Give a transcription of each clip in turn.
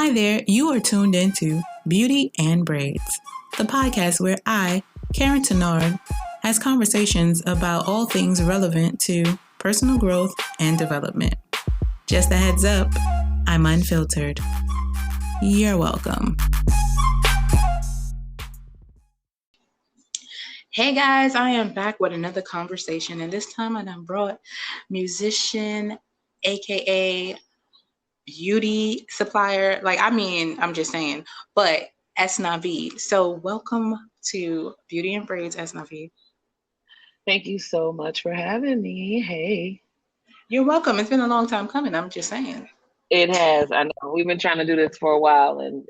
Hi there, you are tuned into Beauty and Braids, the podcast where I, Karyne, has conversations about all things relevant to personal growth and development. Just a heads up, I'm unfiltered. You're welcome. Hey guys, I am back with another conversation, and this time I done brought musician, aka beauty supplier. I'm just saying, but Esnavi. So welcome to Beauty and Braids, Esnavi. Thank you so much for having me. Hey. You're welcome. It's been a long time coming. I'm just saying. It has. I know we've been trying to do this for a while and,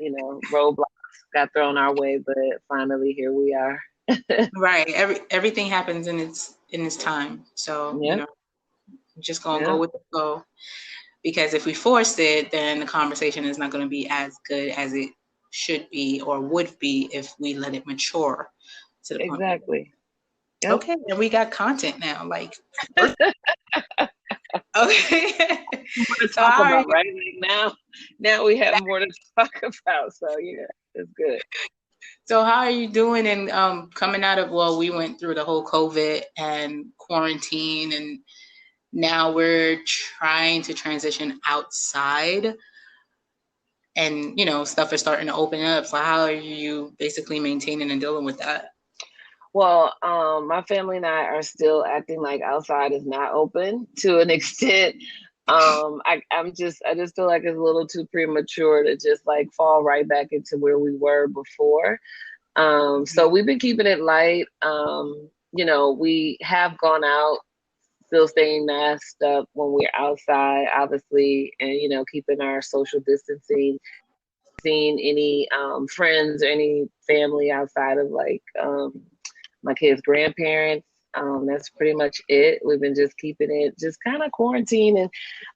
roadblocks got thrown our way, but finally here we are. Right. Everything happens in its time. So, Yep. I'm just going to go with the flow. Because if we force it, then the conversation is not going to be as good as it should be or would be if we let it mature to the point. Exactly. Yep. Okay, and we got content now. Okay. To talk about, right? Now we have more to talk about. So yeah, it's good. So how are you doing? And coming out of, we went through the whole COVID and quarantine, and now we're trying to transition outside, and stuff is starting to open up. So how are you basically maintaining and dealing with that? Well, my family and I are still acting like outside is not open to an extent. I just feel like it's a little too premature to just like fall right back into where we were before. So we've been keeping it light. We have gone out, still staying masked up when we're outside, obviously, and keeping our social distancing. Seen any friends or any family outside of my kids' grandparents. That's pretty much it. We've been just keeping it just kind of quarantine, and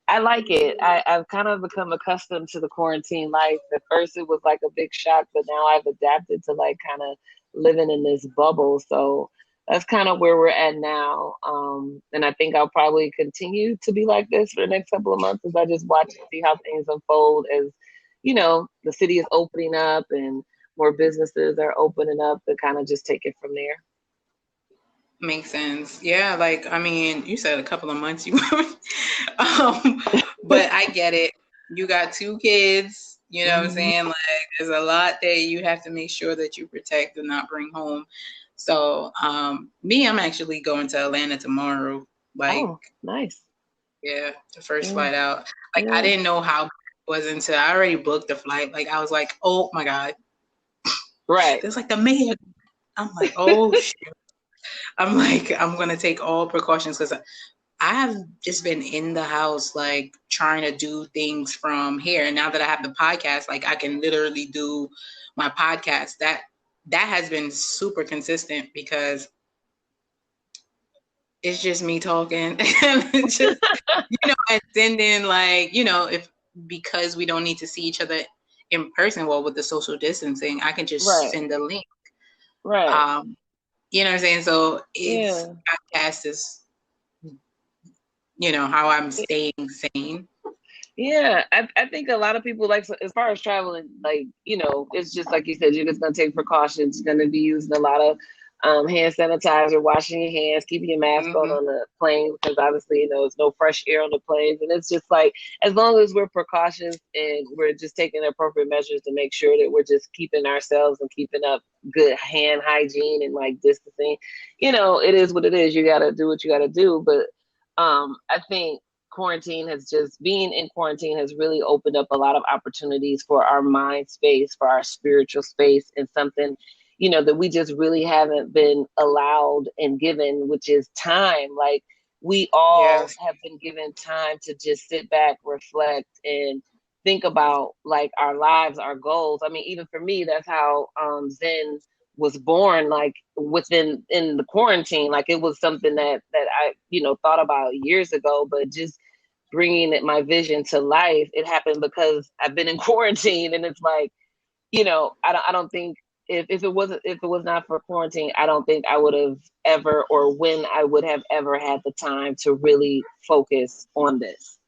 I like it. I've kind of become accustomed to the quarantine life. At first it was like a big shock, but now I've adapted to like kind of living in this bubble. So that's kind of where we're at now. And I think I'll probably continue to be like this for the next couple of months as I just watch and see how things unfold as, the city is opening up and more businesses are opening up, to kind of just take it from there. Makes sense. Yeah, you said a couple of months but I get it. You got 2 kids, you know what I'm saying? Like, there's a lot that you have to make sure that you protect and not bring home. So, me, I'm actually going to Atlanta tomorrow. Oh, nice. Yeah, the first flight out. I didn't know how it was until I already booked the flight. I was like, oh my God. Right. It's like the mayor. I'm like, oh shit. I'm like, I'm going to take all precautions because I have just been in the house, trying to do things from here. And now that I have the podcast, I can literally do my podcast. That has been super consistent because it's just me talking. And just, and sending because we don't need to see each other in person, with the social distancing, I can just send a link. Right. You know what I'm saying? So podcast is, how I'm staying sane. Yeah, I think a lot of people, as far as traveling, it's just like you said, you're just going to take precautions. You're going to be using a lot of hand sanitizer, washing your hands, keeping your mask on the plane, because obviously, it's no fresh air on the planes. And it's just as long as we're precautious and we're just taking the appropriate measures to make sure that we're just keeping ourselves and keeping up good hand hygiene and distancing, it is what it is. You got to do what you got to do. But I think being in quarantine has really opened up a lot of opportunities for our mind space, for our spiritual space, and something, that we just really haven't been allowed and given, which is time. We all have been given time to just sit back, reflect, and think about our lives, our goals. I mean, even for me, that's how Zen was born, in the quarantine. It was something that I, thought about years ago, but just bringing my vision to life, it happened because I've been in quarantine. And it's I don't think if it was not for quarantine, I don't think I would have ever, or when I would have ever had the time to really focus on this,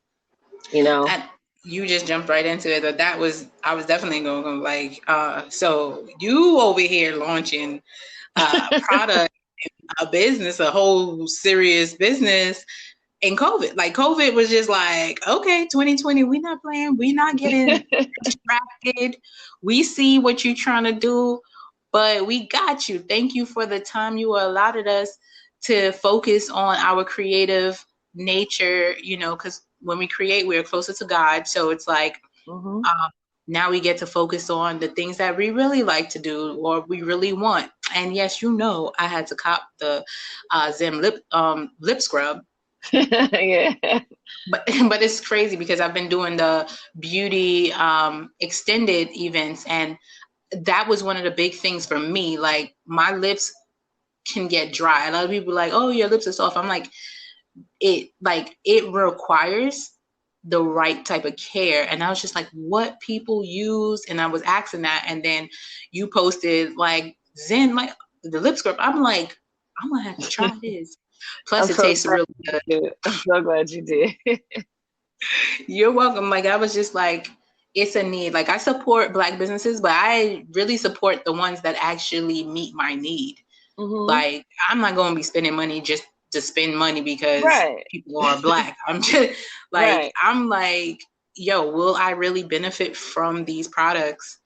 you just jumped right into it. But I was definitely going to like, so you over here launching product, a business, a whole serious business in COVID. Like COVID was just like, okay, 2020, we not playing, we not getting distracted. We see what you're trying to do, but we got you. Thank you for the time you allotted us to focus on our creative nature, you know, because when we create, we're closer to God. So it's like, now we get to focus on the things that we really like to do or we really want. And yes, you know, I had to cop the Zen lip scrub. Yeah. But it's crazy because I've been doing the beauty extended events, and that was one of the big things for me. Like my lips can get dry. A lot of people are like, oh, your lips are soft. I'm like, it requires the right type of care. And I was just like, what people use? And I was asking that. And then you posted like Zen, like the lip scrub. I'm like, I'm gonna have to try this. Plus, it tastes really good. I'm so glad you did. You're welcome. Like I was just like, it's a need. Like I support Black businesses, but I really support the ones that actually meet my need. Like I'm not going to be spending money just to spend money because people are Black. I'm just like, I'm like, yo, will I really benefit from these products?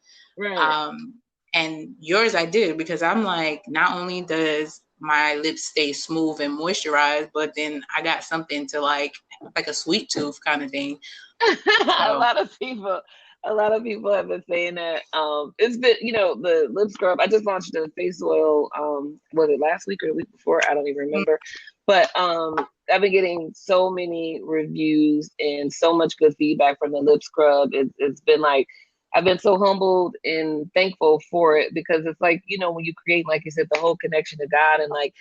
And yours I did, because I'm like, not only does my lips stay smooth and moisturized, but then I got something to like a sweet tooth kind of thing. A lot of people have been saying that. It's been, you know, the lip scrub. I just launched a face oil. Was it last week or the week before? I don't even remember. But I've been getting so many reviews and so much good feedback from the lip scrub. It's been like, I've been so humbled and thankful for it, because it's like, you know, when you create, like you said, the whole connection to God, and like,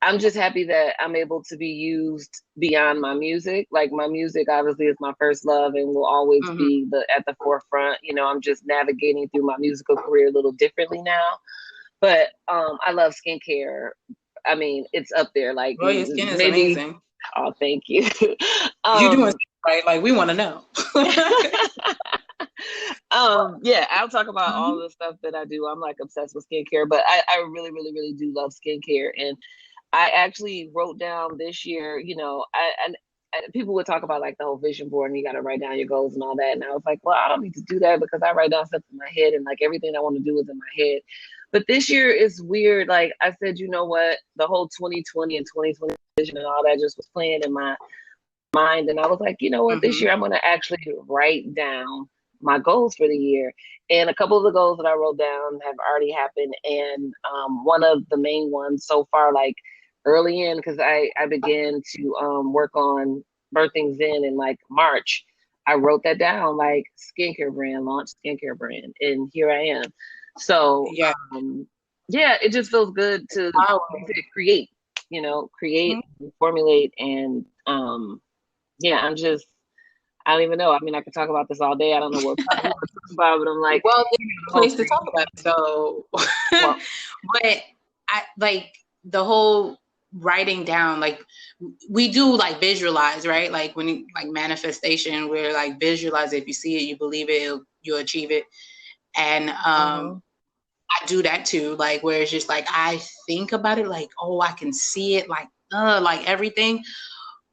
I'm just happy that I'm able to be used beyond my music. Like my music obviously is my first love and will always be at the forefront. You know, I'm just navigating through my musical career a little differently now. But I love skincare. I mean, it's up there. Like, well, your skin is amazing. Oh, thank you. You're doing right. Like we want to know. Yeah, I'll talk about all the stuff that I do. I'm like obsessed with skincare, but I really, really, really do love skincare. And I actually wrote down this year, you know, I people would talk about like the whole vision board and you got to write down your goals and all that. And I was like, well, I don't need to do that because I write down stuff in my head, and like everything I want to do is in my head. But this year is weird. Like I said, you know what, the whole 2020 and 2020 vision and all that just was playing in my mind. And I was like, you know what, this year I'm going to actually write down my goals for the year. And a couple of the goals that I wrote down have already happened. And one of the main ones so far, like early in, because I began to work on Birthing Zen in like March. I wrote that down, like skincare brand, launch skincare brand. And here I am. So yeah, it just feels good to create, you know, formulate. And yeah, I don't even know. I mean, I could talk about this all day. I don't know what to talk about, but I'm like, well, there's a place to talk about it. So, but I like the whole writing down. Like we do like visualize, right? Like when you, like manifestation, we're like visualize. If you see it, you believe it, you'll achieve it. And I do that too. Like where it's just like I think about it, like oh, I can see it, like everything.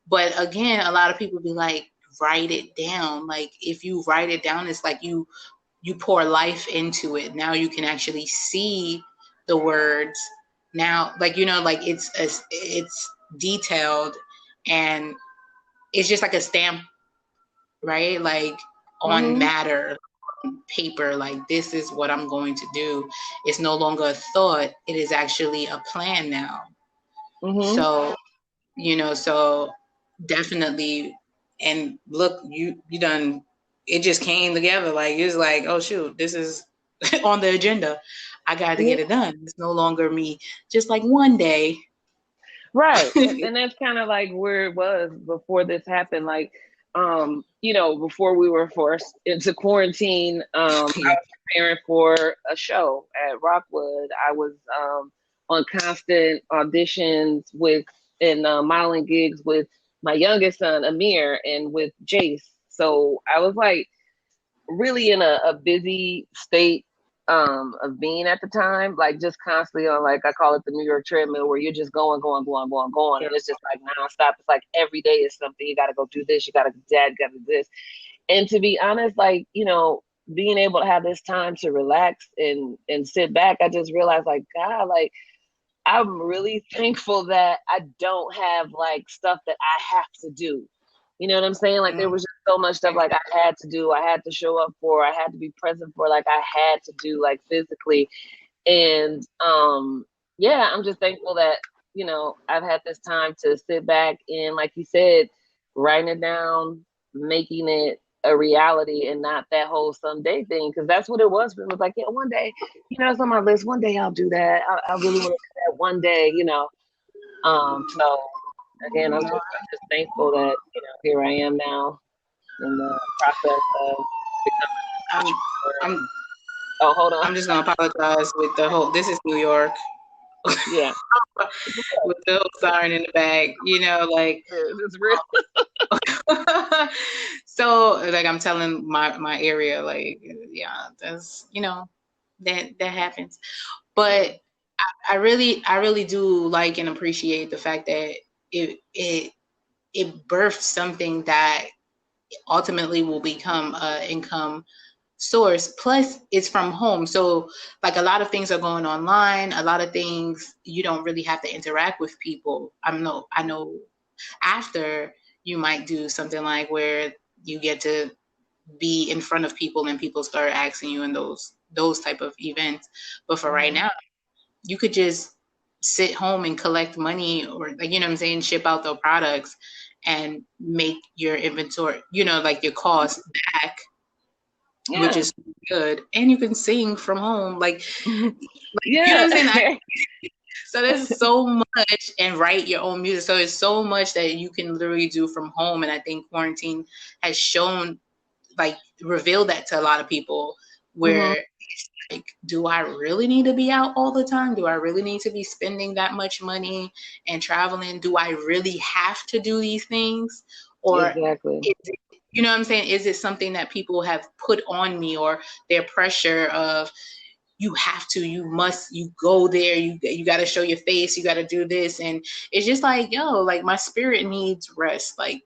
But again, a lot of people be like, write it down. Like if you write it down, it's like you pour life into it. Now you can actually see the words. Now, like, you know, like it's detailed, and it's just like a stamp, right? Like on matter, on paper, like this is what I'm going to do. It's no longer a thought. It is actually a plan now. So, you know, so definitely. And look, you done, it just came together. Like it's like, oh shoot, this is on the agenda. I got to get it done. It's no longer me just like one day. Right. And that's kind of like where it was before this happened. Like, you know, before we were forced into quarantine, I was preparing for a show at Rockwood. I was on constant auditions and modeling gigs with my youngest son, Amir, and with Jace. So I was like really in a busy state of being at the time, like just constantly on, like I call it the New York treadmill, where you're just going, going, going, going, going, and it's just like nonstop. It's like every day is something. You got to go do this. You got to do that. You got to do this. And to be honest, like, you know, being able to have this time to relax and sit back, I just realized, like, God, like, I'm really thankful that I don't have like stuff that I have to do. You know what I'm saying? Like, there was just so much stuff like I had to do, I had to show up for, I had to be present for, like I had to do, like physically. And yeah, I'm just thankful that, you know, I've had this time to sit back and, like you said, writing it down, making it a reality, and not that whole someday thing. Because that's what it was. It was like, yeah, one day, you know, it's on my list. One day I'll do that. I really want to do that one day, you know. So again, I'm just thankful that, you know, here I am now in the process of becoming an I'm, entrepreneur. I'm, Oh, hold on. I'm just gonna apologize with the whole. This is New York. Yeah, With the whole siren in the back, you know, like it's real. so like I'm telling my area, like yeah, that's you know, that happens. But I really do like and appreciate the fact that it birthed something that ultimately will become a income source. Plus it's from home, so like a lot of things are going online, a lot of things you don't really have to interact with people. I know after you might do something like where you get to be in front of people and people start asking you in those type of events. But for right now, you could just sit home and collect money, or like you know what I'm saying, ship out the products and make your inventory, you know, like your cost back, which Yeah. is good. And you can sing from home, you know what Yeah. I'm saying. So there's so much, and write your own music. So there's so much that you can literally do from home. And I think quarantine has shown, like, revealed that to a lot of people, hmm where it's like, do I really need to be out all the time? Do I really need to be spending that much money and traveling? Do I really have to do these things? Or Exactly. is it, you know what I'm saying? Is it something that people have put on me, or their pressure of, you have to, you must, you go there, you got to show your face, you got to do this. And it's just like, yo, like my spirit needs rest. Like,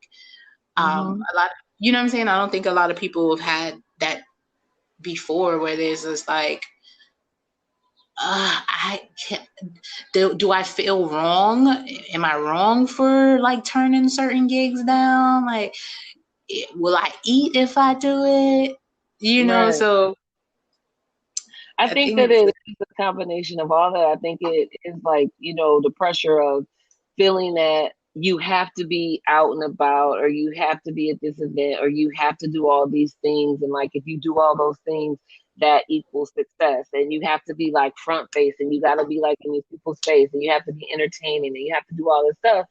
hmm a lot, you know what I'm saying? I don't think a lot of people have had that before, where there's this like, I can't, do I feel wrong? Am I wrong for like turning certain gigs down? Like, will I eat if I do it? You know, Right. so I I think that think, it is a combination of all that. I think it is like, you know, the pressure of feeling that you have to be out and about, or you have to be at this event, or you have to do all these things. And like, if you do all those things, that equals success. And you have to be like front face, and you got to be like in these people's face, and you have to be entertaining, and you have to do all this stuff.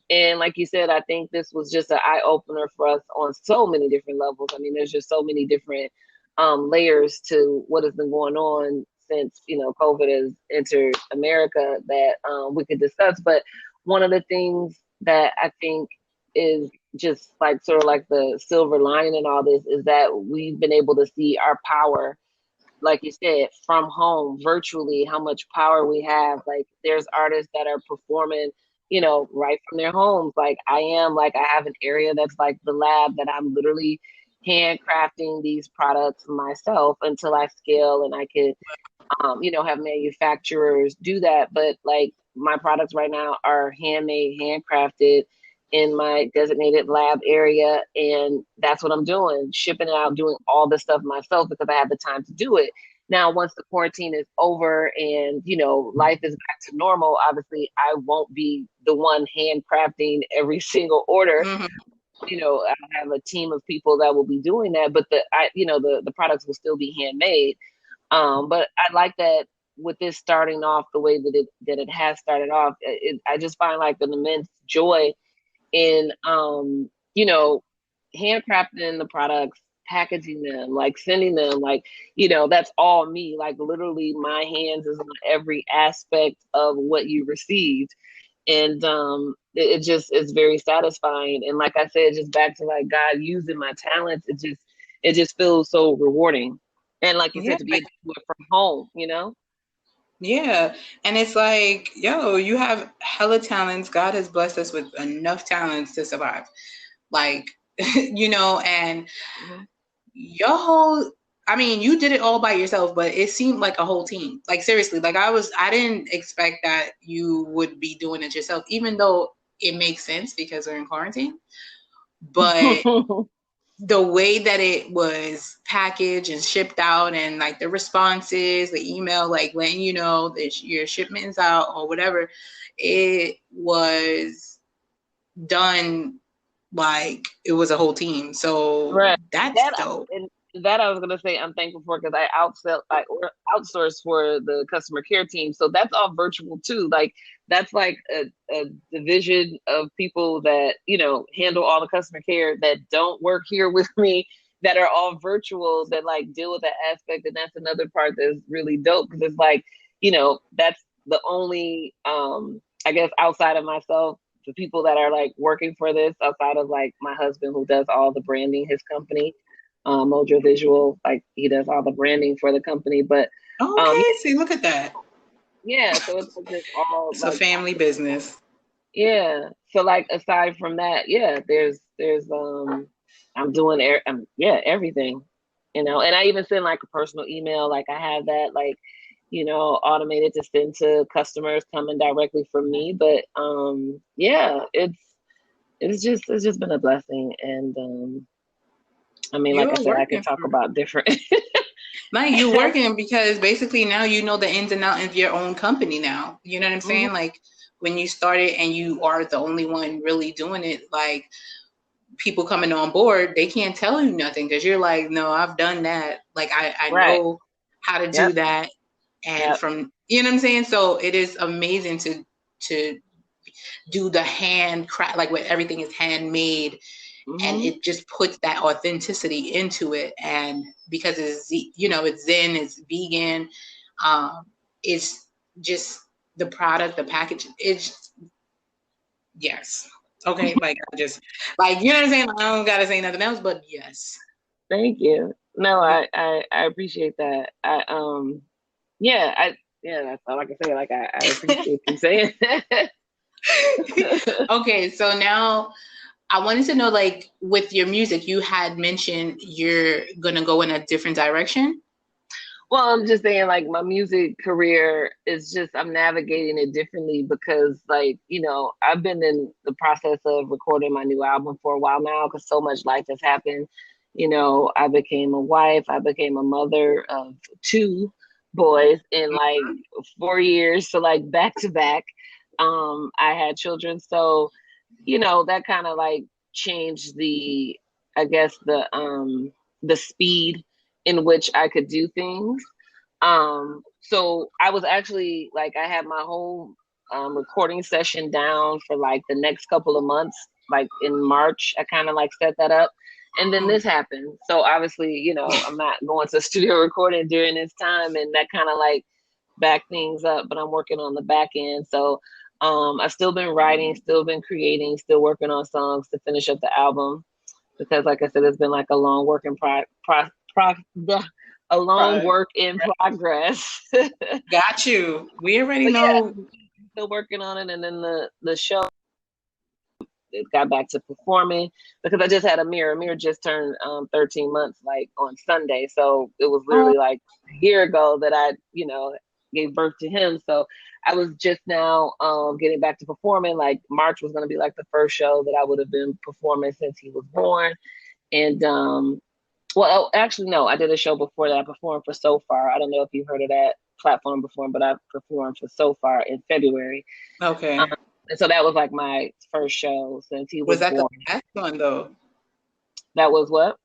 And like you said, I think this was just an eye opener for us on so many different levels. I mean, there's just so many different layers to what has been going on since, you know, COVID has entered America, that we could discuss. But one of the things that I think is just like sort of like the silver lining in all this is that we've been able to see our power, like you said, from home virtually, how much power we have. Like, there's artists that are performing, you know, right from their homes. Like I am, like I have an area that's like the lab, that I'm literally handcrafting these products myself until I scale and I could, you know, have manufacturers do that. But like, my products right now are handmade, handcrafted in my designated lab area. And that's what I'm doing, shipping it out, doing all the stuff myself because I have the time to do it. Now, once the quarantine is over and, you know, life is back to normal, obviously I won't be the one handcrafting every single order. mhm. You know, I have a team of people that will be doing that, but you know, the products will still be handmade. But I like that with this starting off the way that it has started off. I just find like an immense joy in, you know, handcrafting the products, packaging them, like sending them, like, you know, that's all me. Like, literally my hands is on every aspect of what you received. And it just is very satisfying. And like I said, just back to like God using my talents, it just feels so rewarding. And like you Yeah. said, to be able to do it from home, you know? Yeah. And it's like, yo, you have hella talents. God has blessed us with enough talents to survive. Like, and Mhm. your whole, I mean, you did it all by yourself, but it seemed like a whole team. Like, seriously, like I didn't expect that you would be doing it yourself, even though it makes sense because we're in quarantine. But the way that it was packaged and shipped out, and like the responses, the email, like letting you know that your shipment is out or whatever, it was done like it was a whole team. So Right. that's That dope. and that I was gonna say I'm thankful for because I outsource for the customer care team. So that's all virtual too. Like that's like a division of people that, handle all the customer care that don't work here with me, that are all virtual, that like deal with that aspect. And that's another part that's really dope because it's like, that's the only I guess outside of myself, the people that are like working for this, outside of like my husband who does all the branding, his company, Mojo Visual, like he does all the branding for the company. But um, Okay, see, look at that. yeah, so it's just all It's a like, family business. yeah. So like aside from that, yeah, there's I'm doing everything, and I even send like a personal email, like I have that like, automated to send to customers coming directly from me. But yeah, it's just been a blessing. And I mean, like I You're said, I could working talk for about different. like you're working because basically now you know the ins and outs of your own company now. You know what I'm Mhm. saying? Like when you started and you are the only one really doing it, like people coming on board, they can't tell you nothing because you're like, no, I've done that. Like I Right. know how to do Yep. that. And Yep. from what I'm saying? So it is amazing to do the hand craft, like where everything is handmade, and Hmm. it just puts that authenticity into it. And because it's zen, it's vegan, it's just the product, the package, it's yes. Okay, like I just like you know what I'm saying. I don't gotta say nothing else, but yes. Thank you. No, I appreciate that. Yeah, that's all I can say. Like I appreciate you saying that. Okay, so now I wanted to know, like, with your music, you had mentioned you're gonna go in a different direction. Well, I'm just saying, like, my music career is just, I'm navigating it differently because, like, I've been in the process of recording my new album for a while now because so much life has happened. I became a wife, I became a mother of two boys in like 4 years. So, like, back to back, I had children. So, that kind of like changed I guess, the speed in which I could do things. So I was actually like, I had my whole recording session down for like the next couple of months, like in March. I kind of like set that up. And then this happened. So obviously, I'm not going to studio recording during this time. And that kind of like back things up, but I'm working on the back end. So I've still been writing, still been creating, still working on songs to finish up the album because, like I said, it's been like a long work in a long work in progress. But Got you. We already yeah, know. still working on it. And then the show, it got back to performing because I just had Amir. Amir just turned 13 months like on Sunday, so it was Oh, literally like a year ago that I gave birth to him. So I was just now getting back to performing. Like March was going to be like the first show that I would have been performing since he was born. And well, actually, no, I did a show before that. I performed for So Far. I don't know if you've heard of that platform before, but I performed for So Far in February. Um, okay. and so that was like my first show since he Was was that the born. last one though? That was what?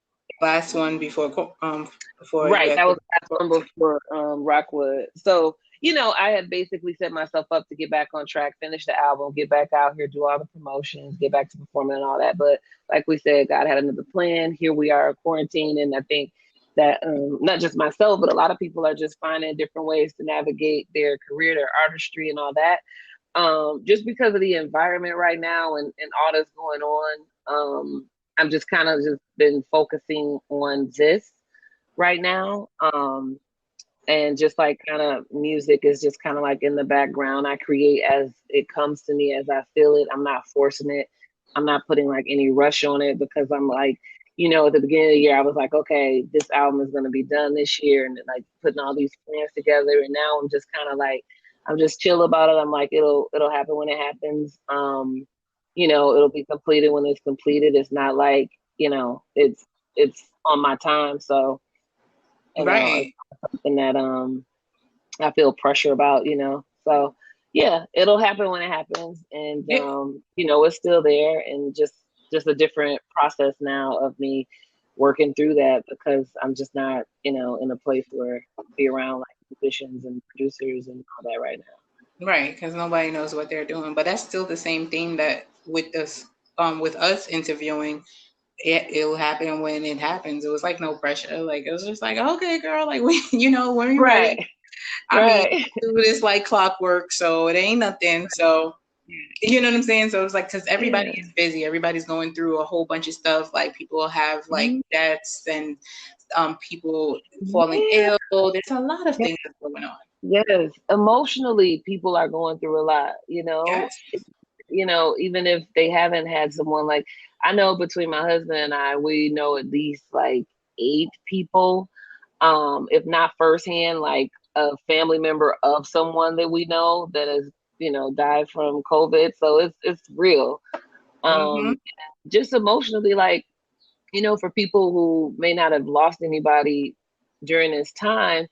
Last one before you Right. had That to. was the last one before Rockwood. So, I had basically set myself up to get back on track, finish the album, get back out here, do all the promotions, get back to performing and all that. But like we said, God had another plan. Here we are quarantined. And I think that not just myself, but a lot of people are just finding different ways to navigate their career, their artistry, and all that. just because of the environment right now and all that's going on. I'm just kind of just been focusing on this right now. And just like kind of music is just kind of like in the background. I create as it comes to me, as I feel it. I'm not forcing it. I'm not putting like any rush on it because I'm like, at the beginning of the year, I was like, okay, this album is going to be done this year, and like putting all these plans together. And now I'm just kind of like, I'm just chill about it. I'm like, it'll happen when it happens. It'll be completed when it's completed. It's not like, it's on my time. So, Right. it's something that I feel pressure about, So yeah, it'll happen when it happens, and Yeah. it's still there, and just a different process now of me working through that because I'm just not, in a place where I can be around like musicians and producers and all that right now. Right, because nobody knows what they're doing. But that's still the same thing that with us interviewing, it'll happen when it happens. It was like no pressure. Like it was just like, okay, girl, like we, when you ready. Right, I mean, right. do this like clockwork, so it ain't nothing. So you know what I'm saying? So it's like because everybody Yeah. is busy, everybody's going through a whole bunch of stuff. Like people have like Mhm. deaths and people falling Yeah. ill. There's a lot of things that's going on. Yes. Emotionally, people are going through a lot, Yes. even if they haven't had someone like, I know between my husband and I, we know at least like 8 people, if not firsthand, like a family member of someone that we know that has, died from COVID. So it's real. Hmm. Um, just emotionally, like, for people who may not have lost anybody during this time,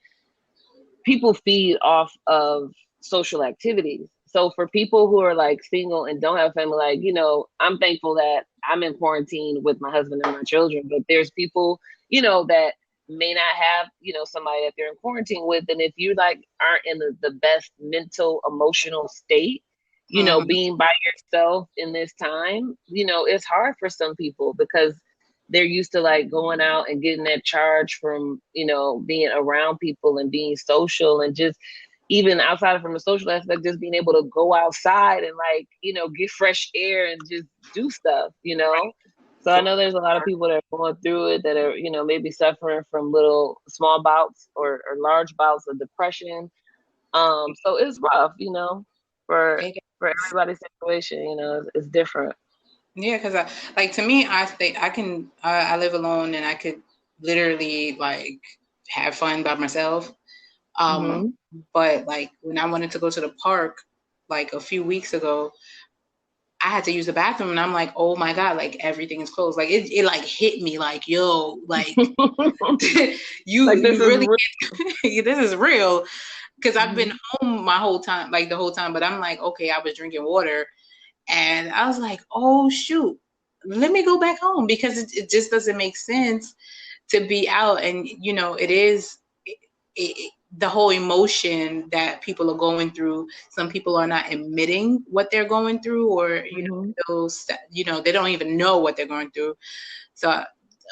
people feed off of social activities. So for people who are like single and don't have family, like, I'm thankful that I'm in quarantine with my husband and my children, but there's people, that may not have, somebody that they're in quarantine with. And if you like aren't in the best mental, emotional state, Hmm. being by yourself in this time, it's hard for some people because they're used to like going out and getting that charge from, being around people and being social, and just even outside of from the social aspect, just being able to go outside and like, get fresh air and just do stuff. So I For know there's a lot of people that are going through it that are, maybe suffering from little small bouts or large bouts of depression. So it's rough, for sure. for everybody's situation, it's different. Yeah, because like to me, I think I can. I live alone, and I could literally like have fun by myself. Um, Hmm. but like when I wanted to go to the park, like a few weeks ago, I had to use the bathroom, and I'm like, oh my god, like everything is closed. Like it like hit me, like yo, like Like this you is really real. this is real. Because I've been Mhm. home my whole time, like the whole time. But I'm like, okay, I was drinking water. And I was like, oh, shoot, let me go back home because it just doesn't make sense to be out. And, it is the whole emotion that people are going through. Some people are not admitting what they're going through, or, Mhm. they don't even know what they're going through. So,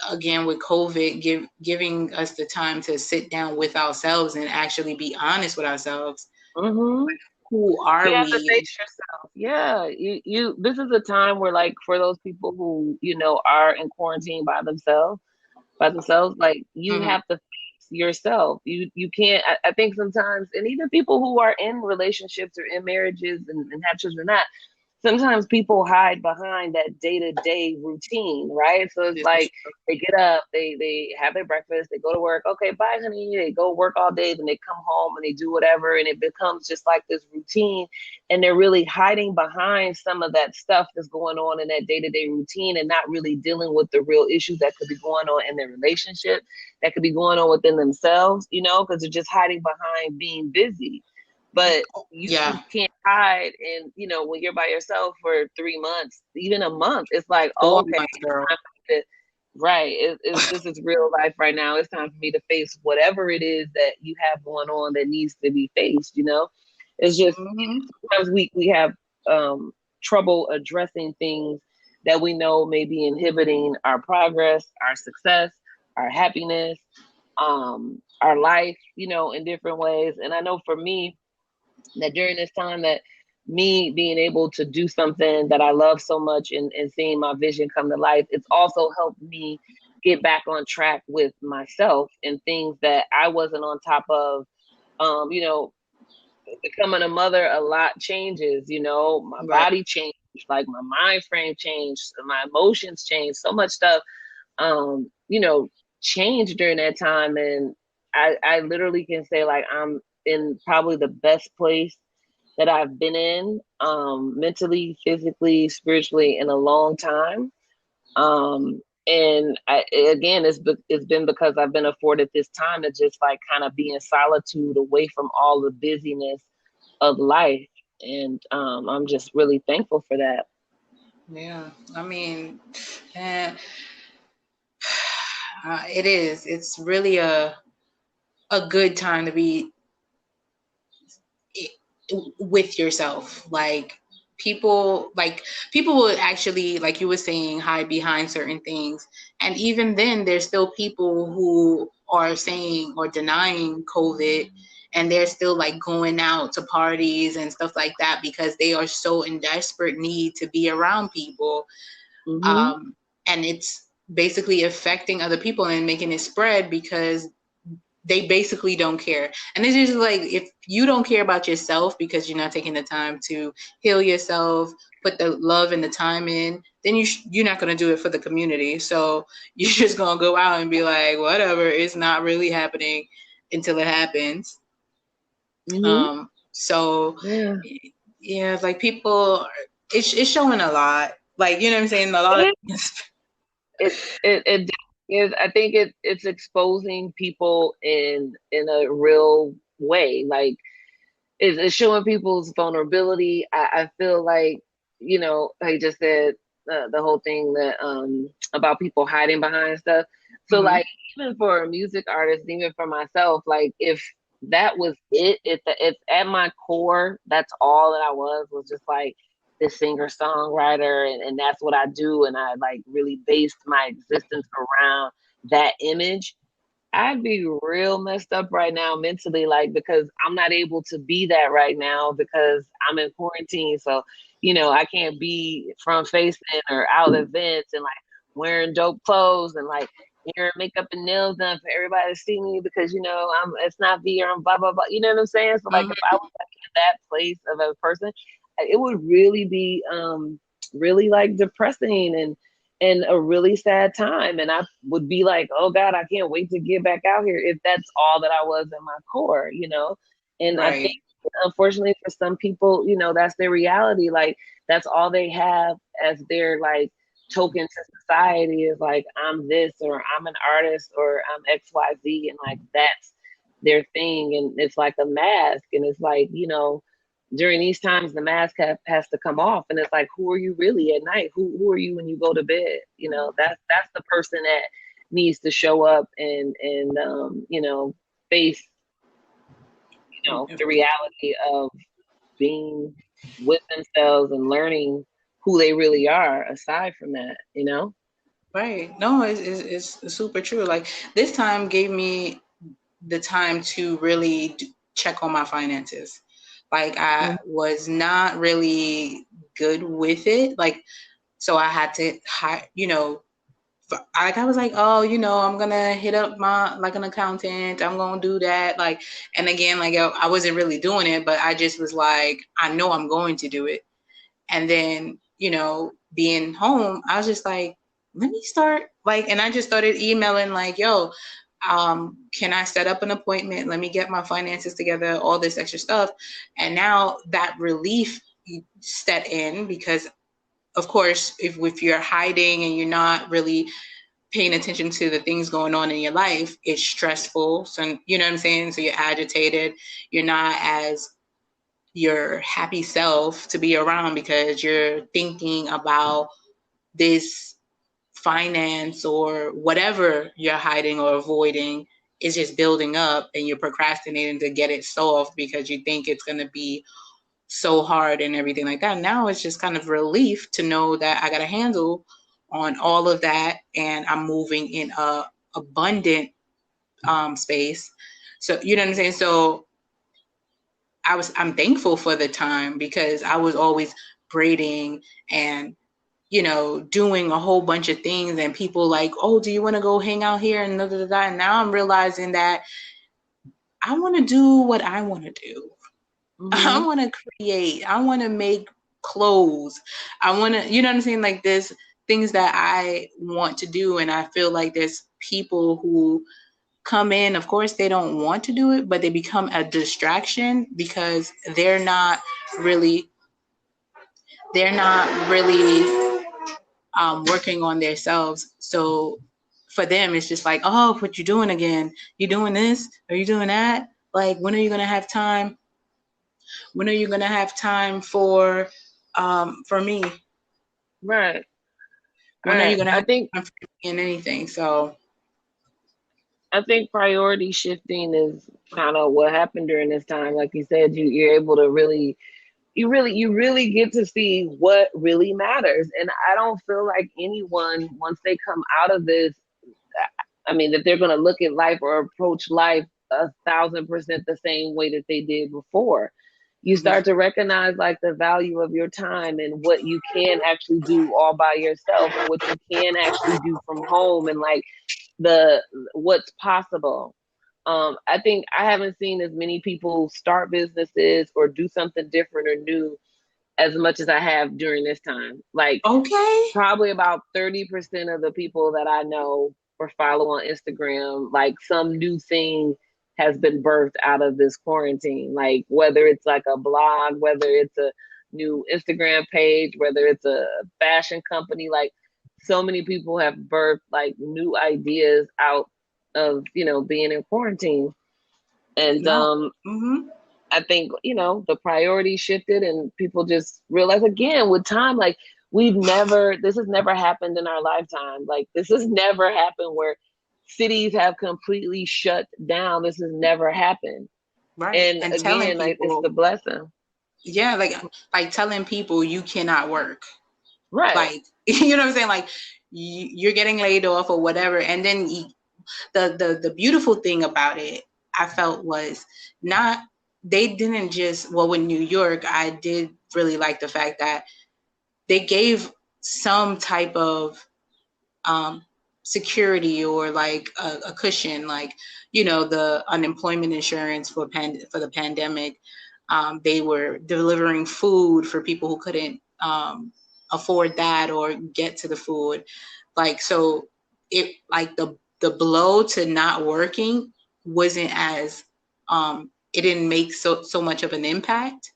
again, with COVID, giving us the time to sit down with ourselves and actually be honest with ourselves. Mhm. Who You are have to we? face yourself. Yeah, you. This is a time where, like, for those people who are in quarantine by themselves, like you Mhm. have to face yourself. You can't. I think sometimes, and even people who are in relationships or in marriages and have children or not, sometimes people hide behind that day-to-day routine, right? So it's This is like they get up, they have their breakfast, they go to work, okay, bye honey, they go work all day, then they come home and they do whatever, and it becomes just like this routine, and they're really hiding behind some of that stuff that's going on in that day-to-day routine and not really dealing with the real issues that could be going on in their relationship, that could be going on within themselves, because they're just hiding behind being busy. But you yeah. can't hide, and when you're by yourself for 3 months, even a month, it's like, oh, Four okay, months, it's girl. time for me to, right, this is real life right now. It's time for me to face whatever it is that you have going on that needs to be faced. It's just Hmm. sometimes we have trouble addressing things that we know may be inhibiting our progress, our success, our happiness, our life, in different ways. And I know for me, that during this time that me being able to do something that I love so much and seeing my vision come to life, it's also helped me get back on track with myself and things that I wasn't on top of. You know, becoming a mother, a lot changes, you know, my Right. body changed, like my mind frame changed, my emotions changed, so much stuff, you know, changed during that time. And I literally can say like I'm in probably the best place that I've been in, mentally, physically, spiritually in a long time. And again, it's been because I've been afforded this time to just like kind of be in solitude away from all the busyness of life. And I'm just really thankful for that. Yeah. I mean, eh, it is. It's really a good time to be with yourself. People will actually, like you were saying, hide behind certain things, and even then there's still people who are saying or denying COVID, and they're still like going out to parties and stuff like that because they are so in desperate need to be around people. Mm-hmm. um, and it's basically affecting other people and making it spread because they basically don't care. And it's just like, if you don't care about yourself because you're not taking the time to heal yourself, put the love and the time in, then you're not going to do it for the community. So you're just going to go out and be like, whatever, it's not really happening until it happens. Mm-hmm. So Yeah. yeah, like people, it's showing a lot. Like, you know what I'm saying? A lot of It things. it is. I think it's exposing people in a real way. Like it's showing people's vulnerability. I feel like, you know, I just said the whole thing that about people hiding behind stuff. So Hmm. like even for a music artist, even for myself, like if that was it, it's at my core, that's all that I was just like this singer songwriter, and that's what I do, and I like really based my existence around that image. I'd be real messed up right now mentally, like because I'm not able to be that right now because I'm in quarantine. So, you know, I can't be front facing or out at events and like wearing dope clothes and like hair, makeup, and nails done for everybody to see me because you know it's not VR and blah blah blah. You know what I'm saying? So like if I Hmm. was like in that place of a person, it would really be really like depressing and a really sad time. And I would be like, oh God, I can't wait to get back out here if that's all that I was in my core, you know? And I think, Right. unfortunately, for some people, you know, that's their reality. Like, that's all they have as their like token to society is like, I'm this or I'm an artist or I'm XYZ. And like, that's their thing. And it's like a mask. And it's like, you know, during these times the mask has to come off, and it's like who are you really at night, who are you when you go to bed, you know, that's the person that needs to show up and you know, face, you know, the reality of being with themselves and learning who they really are aside from that, you know. Right. No, it's super true. Like, this time gave me the time to really check on my finances. Like, I Mm-hmm. was not really good with it. Like, so I had to, like I was like, oh, I'm gonna hit up my like an accountant. I'm gonna do that. Like, and again, like I wasn't really doing it, but I just was like, I know I'm going to do it. And then, being home, I was just like, let me start like, and I just started emailing like, yo, can I set up an appointment? Let me get my finances together, all this extra stuff. And now that relief set in because of course, if you're hiding and you're not really paying attention to the things going on in your life, it's stressful. So, you know what I'm saying? So you're agitated. You're not as your happy self to be around because you're thinking about this finance or whatever you're hiding or avoiding is just building up and you're procrastinating to get it solved because you think it's going to be so hard and everything like that. Now it's just kind of relief to know that I got a handle on all of that and I'm moving in a abundant space. So you know what I'm saying? So I'm thankful for the time because I was always braiding and, you know, doing a whole bunch of things, and people like, oh, do you want to go hang out here? And da, da, da, da. And now I'm realizing that I want to do what I want to do. I want to create. I want to make clothes. I want to, you know what I'm saying? Like there's things that I want to do. And I feel like there's people who come in, of course, they don't want to do it, but they become a distraction because really, they're not really working on themselves. So for them, it's just like, oh, what you doing again? You doing this? Are you doing that? Like, when are you gonna have time? When are you gonna have time for me? Right. When are you gonna I have think time for me in anything? So I think priority shifting is kind of what happened during this time. Like you said, you're able to you really get to see what really matters. And I don't feel like anyone, once they come out of this, I mean, that they're going to look at life or approach life 1,000% the same way that they did before. You start to recognize like the value of your time and what you can actually do all by yourself and what you can actually do from home, and like the what's possible. I think I haven't seen as many people start businesses or do something different or new as much as I have during this time. Like okay, probably about 30% of the people that I know or follow on Instagram, like some new thing has been birthed out of this quarantine. Like whether it's like a blog, whether it's a new Instagram page, whether it's a fashion company, like so many people have birthed like new ideas out of, being in quarantine. And no, mm-hmm. I think, the priorities shifted and people just realize again with time, like this has never happened in our lifetime. Like this has never happened where cities have completely shut down. This has never happened. Right, And and telling again, like it's people, the blessing. yeah, like telling people you cannot work. Right. Like, you know what I'm saying? Like, you're getting laid off or whatever. And then the beautiful thing about it, I felt, was not, they didn't just, well, in New York, I did really like the fact that they gave some type of um, security or like a cushion, like, you know, the unemployment insurance for the pandemic. They were delivering food for people who couldn't afford that or get to the food. Like, so it, like the blow to not working wasn't as it didn't make so much of an impact,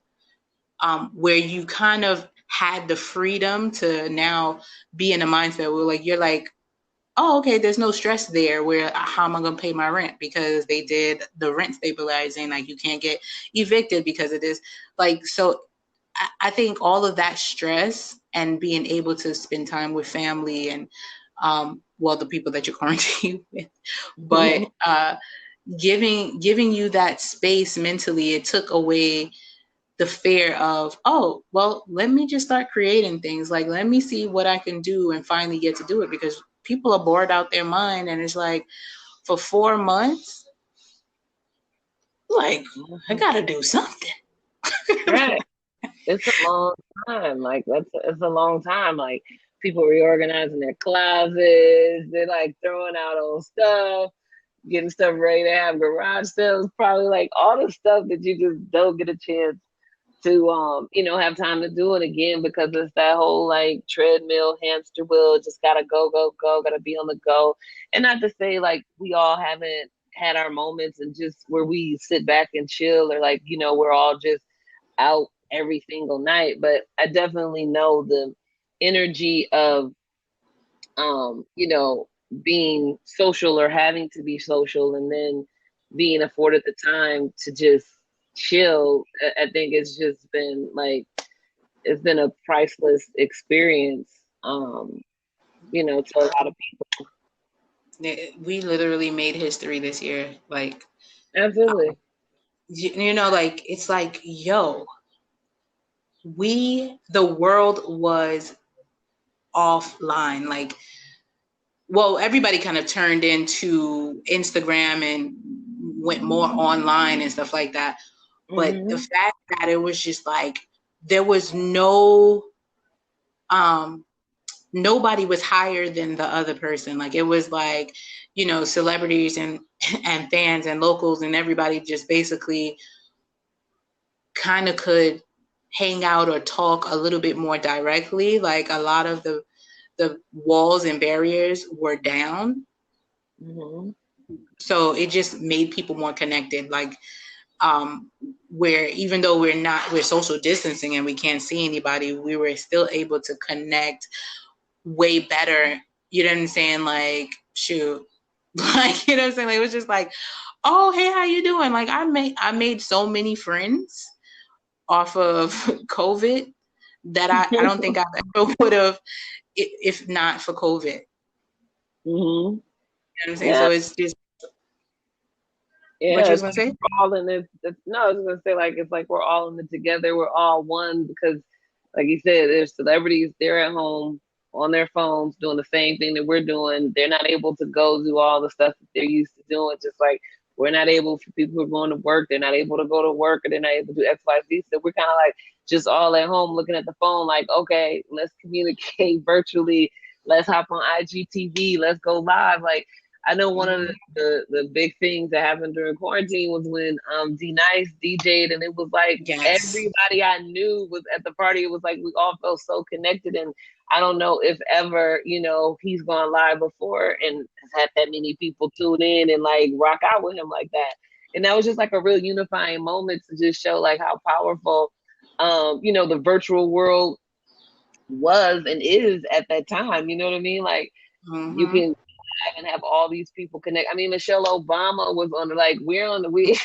where you kind of had the freedom to now be in a mindset where like you're like, oh, okay, there's no stress there where how am I going to pay my rent because they did the rent stabilizing, like you can't get evicted because of this. Like, so I think all of that stress and being able to spend time with family and well, the people that you're quarantined with, but giving you that space mentally, it took away the fear of, oh, well, let me just start creating things. Like, let me see what I can do and finally get to do it, because people are bored out their mind. And it's like, for 4 months, like, I got to do something. Right. It's a long time. Like it's a long time. Like people reorganizing their closets, they're like throwing out old stuff, getting stuff ready to have garage sales, probably like all the stuff that you just don't get a chance to have time to do it again because it's that whole like treadmill hamster wheel, just gotta go, gotta be on the go. And not to say like we all haven't had our moments and just where we sit back and chill, or like, we're all just out every single night, but I definitely know the energy of being social or having to be social and then being afforded the time to just chill. I think it's just been like it's been a priceless experience, to a lot of people. We literally made history this year. Like, Absolutely. like, it's like, yo, the world was offline. Like, well, everybody kind of turned into Instagram and went more online and stuff like that. But the Mm-hmm. fact that it was just like there was no nobody was higher than the other person. Like it was like, you know, celebrities and and fans and locals and everybody just basically kind of could hang out or talk a little bit more directly. Like a lot of the walls and barriers were down. Mm-hmm. So it just made people more connected. Like where even though we're social distancing and we can't see anybody, we were still able to connect way better. You know what I'm saying? Like, shoot. Like, you know what I'm saying? Like, it was just like, oh, hey, how you doing? Like I made so many friends off of COVID that I don't think I ever would have if not for COVID. Mm-hmm. You know what I'm saying? Yeah, So it's just what yeah. you was It's gonna like say? we're all in this. No, I was gonna say like it's like we're all in it together. We're all one because, like you said, there's celebrities. They're at home on their phones doing the same thing that we're doing. They're not able to go do all the stuff that they're used to doing. Just like we're not able for people who are going to work. They're not able to go to work, or they're not able to do X, Y, Z. So we're kind of like just all at home looking at the phone. Like, okay, let's communicate virtually. Let's hop on IGTV. Let's go live. Like I know one of Mm-hmm. the big things that happened during quarantine was when D Nice DJ'd and it was like Yes. everybody I knew was at the party. It was like we all felt so connected and I don't know if ever, he's gone live before and has had that many people tune in and like rock out with him like that. And that was just like a real unifying moment to just show like how powerful the virtual world was and is at that time. You know what I mean? Like you Mm-hmm. can and have all these people connect. I mean, Michelle Obama was on the like we're on the we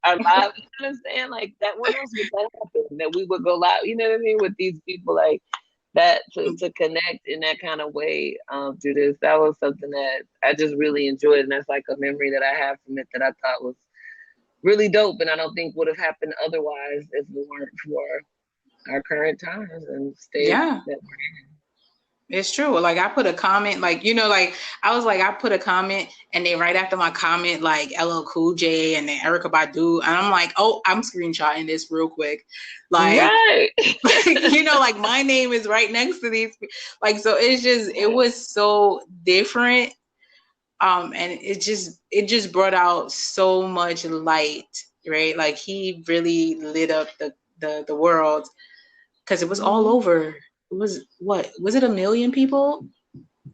are live. You understand? Like that when else would that happen? That we would go live, you know what I mean, with these people like that to connect in that kind of way through this. That was something that I just really enjoyed and that's like a memory that I have from it that I thought was really dope and I don't think would have happened otherwise if it weren't for our current times and state Yeah. that It's true. Like I put a comment, like like I was like I put a comment, and then right after my comment, like LL Cool J and then Erica Badu, and I'm like, oh, I'm screenshotting this real quick, like, right. like my name is right next to these, like so it was so different, and it just brought out so much light, right? Like he really lit up the world because it was all Mhm. over. It was what was it 1 million people?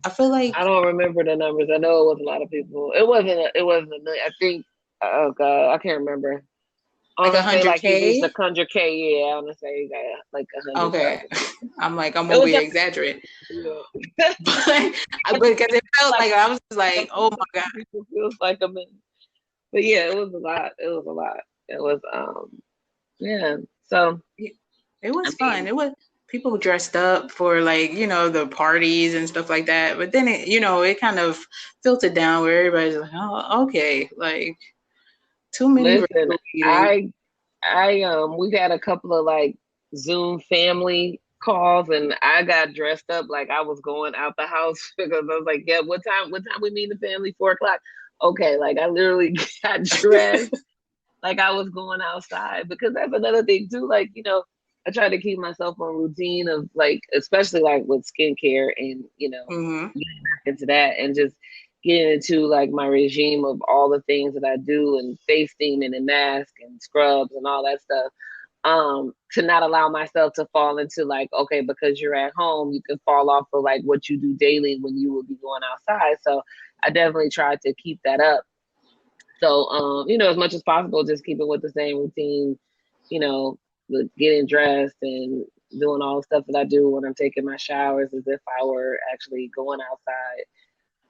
I feel like I don't remember the numbers. I know it was a lot of people. It wasn't. It wasn't. I think. Oh God, I can't remember. I like want a to say hundred like he reached K. 100K. Yeah, I want to say he got like 100,000. Okay, I'm like I'm It over was here definitely exaggerating, yeah. but because it felt Like like I was just a like, oh my god, people feels like a minute. But yeah, it was a lot. It was a lot. It was yeah. So it I was fun. mean, It was people dressed up for like the parties and stuff like that. But then it kind of filtered down where everybody's like, oh okay, like too many listen, virtual meetings. I we've had a couple of like Zoom family calls and I got dressed up like I was going out the house because I was like, yeah, what time we meet the family? 4 o'clock. Okay, like I literally got dressed like I was going outside because that's another thing too. Like, I try to keep myself on routine of like, especially like with skincare and, Hmm. getting back into that and just getting into like my regime of all the things that I do and face steaming and mask and scrubs and all that stuff. To not allow myself to fall into like, okay, because you're at home, you can fall off of like what you do daily when you would be going outside. So I definitely tried to keep that up so, as much as possible, just keep it with the same routine, you know, with getting dressed and doing all the stuff that I do when I'm taking my showers as if I were actually going outside.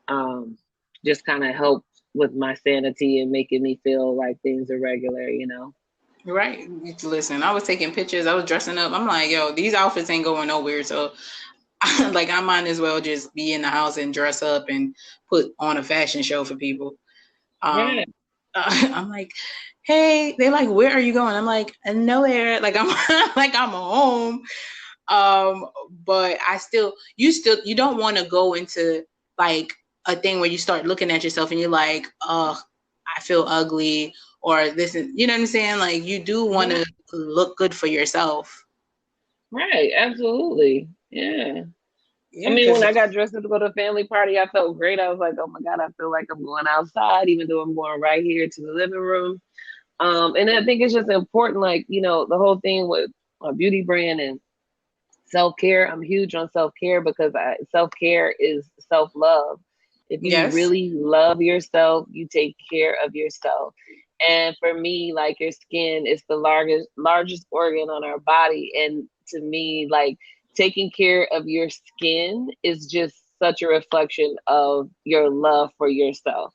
Um, just kind of helped with my sanity and making me feel like things are regular. Right. Listen, I was taking pictures. I was dressing up. I'm like, yo, these outfits ain't going nowhere. So, like, I might as well just be in the house and dress up and put on a fashion show for people. Right. Um, I'm like, hey, they like, where are you going? I'm like, nowhere. Like, I'm like, I'm home. But you don't want to go into like a thing where you start looking at yourself and you're like, I feel ugly, or this is, you know what I'm saying? Like you do want Mhm. to look good for yourself. Right, absolutely. Yeah. I Yeah, mean, when because I got dressed up to go to a family party, I felt great. I was like, oh my God, I feel like I'm going outside, even though I'm going right here to the living room. And I think it's just important, like, the whole thing with a beauty brand and self-care. I'm huge on self-care because self-care is self-love. If you yes, really love yourself, you take care of yourself. And for me, like, your skin is the largest organ on our body. And to me, like, taking care of your skin is just such a reflection of your love for yourself.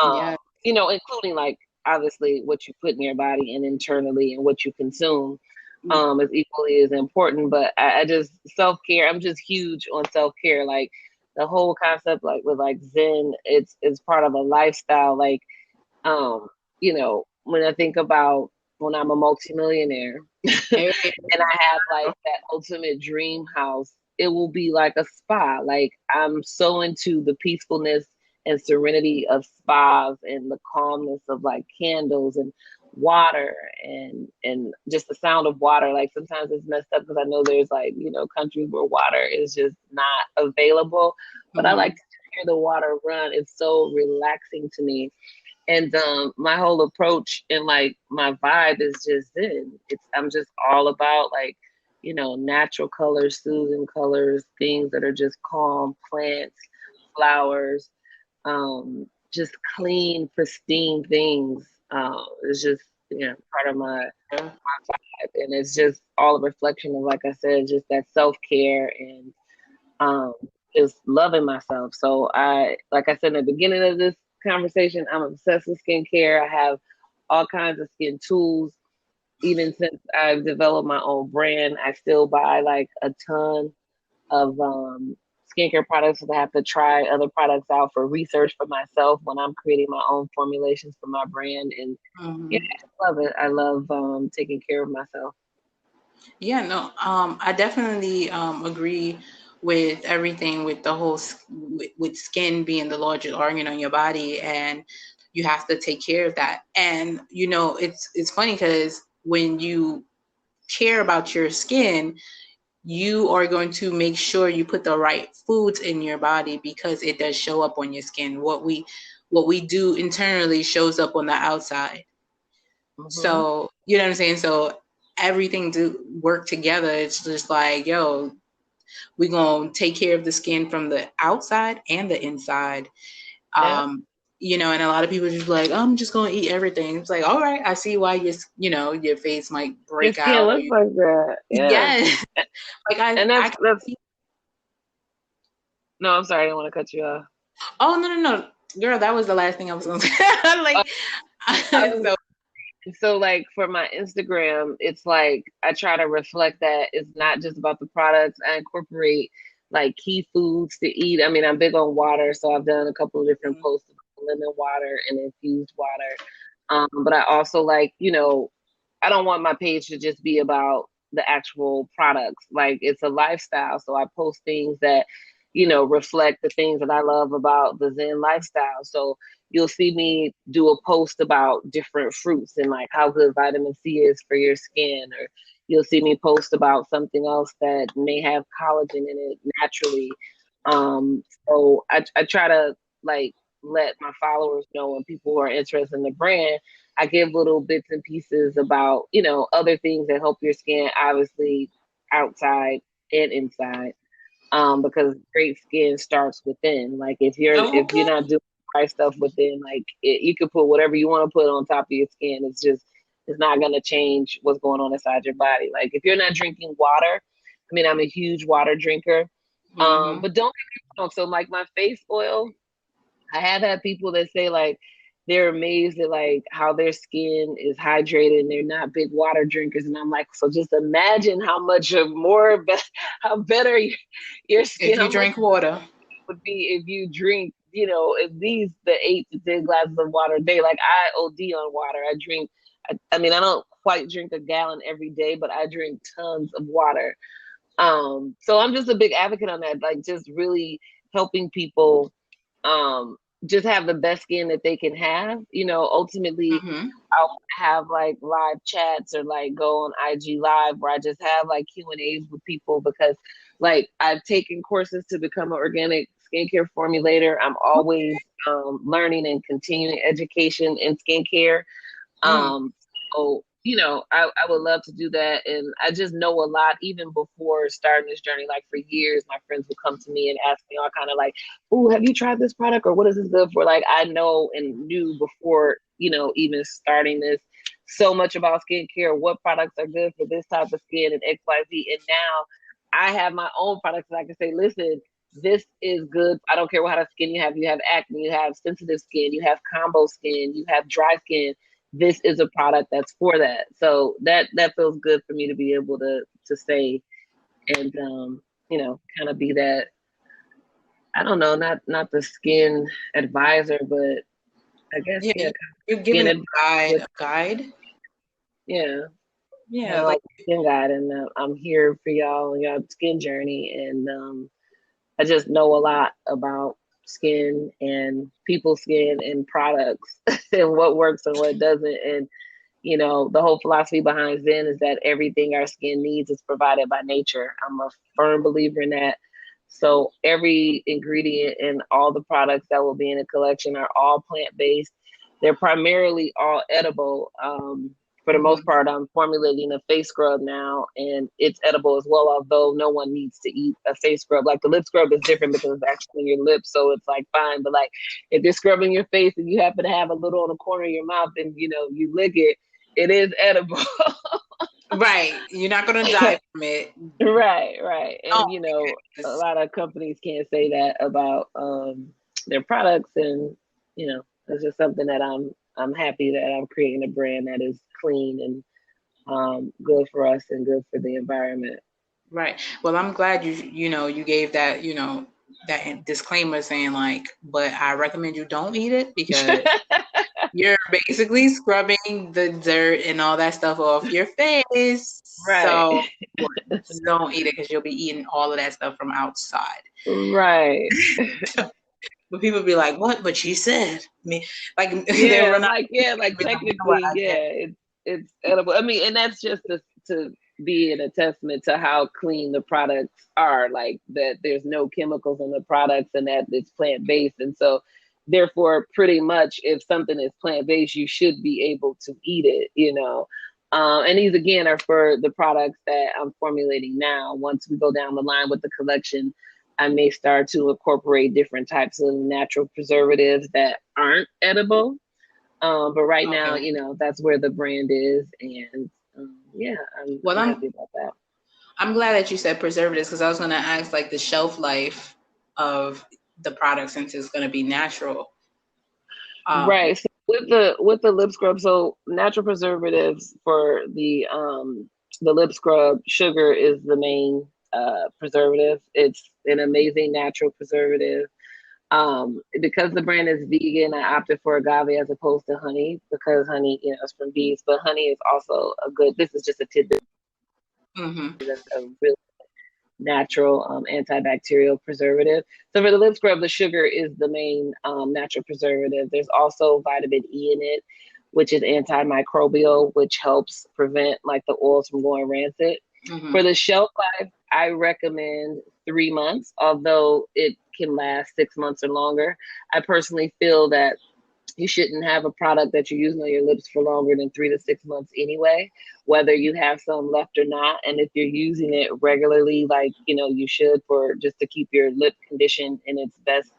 Um, yeah, Including, like, obviously what you put in your body and internally and what you consume is equally as important. But I just self-care, I'm just huge on self-care. Like the whole concept, like with like Zen, it's part of a lifestyle. Like, when I think about when I'm a multimillionaire and I have like that ultimate dream house, it will be like a spa. Like I'm so into the peacefulness and serenity of spas and the calmness of like candles and water and just the sound of water. Like sometimes it's messed up because I know there's like, countries where water is just not available, but I like mm-hmm. to hear the water run. It's so relaxing to me. And my whole approach and like my vibe is just Zen. I'm just all about like, natural colors, soothing colors, things that are just calm, plants, flowers, just clean, pristine things. It's just, part of my Yeah. vibe. And it's just all a reflection of, like I said, just that self-care and um, just loving myself. So like I said in the beginning of this conversation, I'm obsessed with skincare. I have all kinds of skin tools. Even since I've developed my own brand, I still buy like a ton of skincare products. So I have to try other products out for research for myself when I'm creating my own formulations for my brand. And yeah, Mm-hmm. I love it. I love taking care of myself. Yeah, no, I definitely agree with everything with the whole with skin being the largest organ on your body, and you have to take care of that. And it's funny because when you care about your skin, you are going to make sure you put the right foods in your body because it does show up on your skin. What we do internally shows up on the outside. Hmm. So, you know what I'm saying? So everything to work together. It's just like, yo, we're gonna take care of the skin from the outside and the inside. Yeah. Um, and a lot of people just be like, I'm just gonna eat everything. It's like, all right, I see why your face might Your break skin out. looks like that. Yeah. Yes. Like And I can that's see. no, I'm sorry, I didn't want to cut you off. Oh, no, no, no. Girl, that was the last thing I was gonna say. Like I was so So like for my Instagram, it's like I try to reflect that it's not just about the products. I incorporate like key foods to eat. I mean, I'm big on water, so I've done a couple of different posts about lemon water and infused water. But I also like, I don't want my page to just be about the actual products. Like it's a lifestyle. So I post things that, reflect the things that I love about the Zen lifestyle. So you'll see me do a post about different fruits and like how good vitamin C is for your skin, or you'll see me post about something else that may have collagen in it naturally. So I try to like let my followers know and people who are interested in the brand. I give little bits and pieces about, other things that help your skin, obviously outside and inside. Because great skin starts within. Like if you're okay. not doing the right stuff within, like you could put whatever you want to put on top of your skin. It's not gonna change what's going on inside your body. Like if you're not drinking water, I mean, I'm a huge water drinker. Mm-hmm. But don't get me wrong. So like my face oil, I have had people that say like they're amazed at like how their skin is hydrated and they're not big water drinkers. And I'm like, so just imagine how much of more, how better your skin, If you how much drink water. would be if you drink, at least the 8 to 10 glasses of water a day. Like I OD on water. I mean, I don't quite drink a gallon every day, but I drink tons of water. So I'm just a big advocate on that, like just really helping people just have the best skin that they can have. You know, ultimately Mm-hmm. I'll have like live chats or like go on IG live where I just have like Q&As with people, because like I've taken courses to become an organic skincare formulator. I'm always learning and continuing education in skincare. Mm. Um, so, you know, I would love to do that. And I just know a lot, even before starting this journey. Like for years, my friends would come to me and ask me all kind of like, "Oh, have you tried this product, or what is this good for?" Like I know and knew before, you know, even starting this, so much about skincare, what products are good for this type of skin and XYZ. And now I have my own products that I can say, listen, this is good. I don't care what kind of skin you have. You have acne, you have sensitive skin, you have combo skin, you have dry skin. This is a product that's for that. So that feels good for me to be able to say and you know, kind of be that, I don't know, not the skin advisor, but I guess Yeah, yeah, you're skin giving a guide, advisor. a guide. Yeah, Yeah, kind of like like a skin guide, and I'm here for y'all and y'all skin journey, and I just know a lot about skin and people's skin and products and what works and what doesn't. And you know, the whole philosophy behind Zen is that everything our skin needs is provided by nature. I'm a firm believer in that. So every ingredient and all the products that will be in a collection are all plant-based. They're primarily all edible. For the most mhm. part, I'm formulating a face scrub now, and it's edible as well, although no one needs to eat a face scrub. Like the lip scrub is different because it's actually in your lips, so it's like fine. But like if you're scrubbing your face and you happen to have a little on the corner of your mouth and you know you lick it, it is edible. Right. You're not gonna die from it. Right, right. No, And you know, a because lot of companies can't say that about their products, and you know, it's just something that I'm happy that I'm creating a brand that is clean and good for us and good for the environment. right. Well, I'm glad you gave that, that disclaimer saying like, but I recommend you don't eat it because you're basically scrubbing the dirt and all that stuff off your face. Right. So just don't eat it because you'll be eating all of that stuff from outside. Right. But people be like, "What?" But she said, me like they Yeah, run out like and be like, "You know what technically, I yeah, did?" it's edible. I mean, and that's just to be an testament to how clean the products are, like that there's no chemicals in the products and that it's plant based. And so therefore pretty much if something is plant based, you should be able to eat it, you know. And these again are for the products that I'm formulating now. Once we go down the line with the collection, I may start to incorporate different types of natural preservatives that aren't edible. But right now, Okay. you know, that's where the brand is. And yeah, Well, I'm I'm happy about that. I'm glad that you said preservatives because I was gonna ask like the shelf life of the product since it's gonna be natural. Um, Right. So with the lip scrub, so natural preservatives for the lip scrub, sugar is the main preservative. It's an amazing natural preservative. Because the brand is vegan, I opted for agave as opposed to honey because honey, you know, is from bees, but honey is also a good. This is just a tidbit mhm. of a really natural antibacterial preservative. So for the lip scrub, the sugar is the main natural preservative. There's also vitamin E in it, which is antimicrobial, which helps prevent like the oils from going rancid. For Mhm. the shelf life, I recommend 3 months, although it can last 6 months or longer. I personally feel that you shouldn't have a product that you're using on your lips for longer than 3 to 6 months anyway, whether you have some left or not. And if you're using it regularly, like, you know, you should for just to keep your lip condition in its best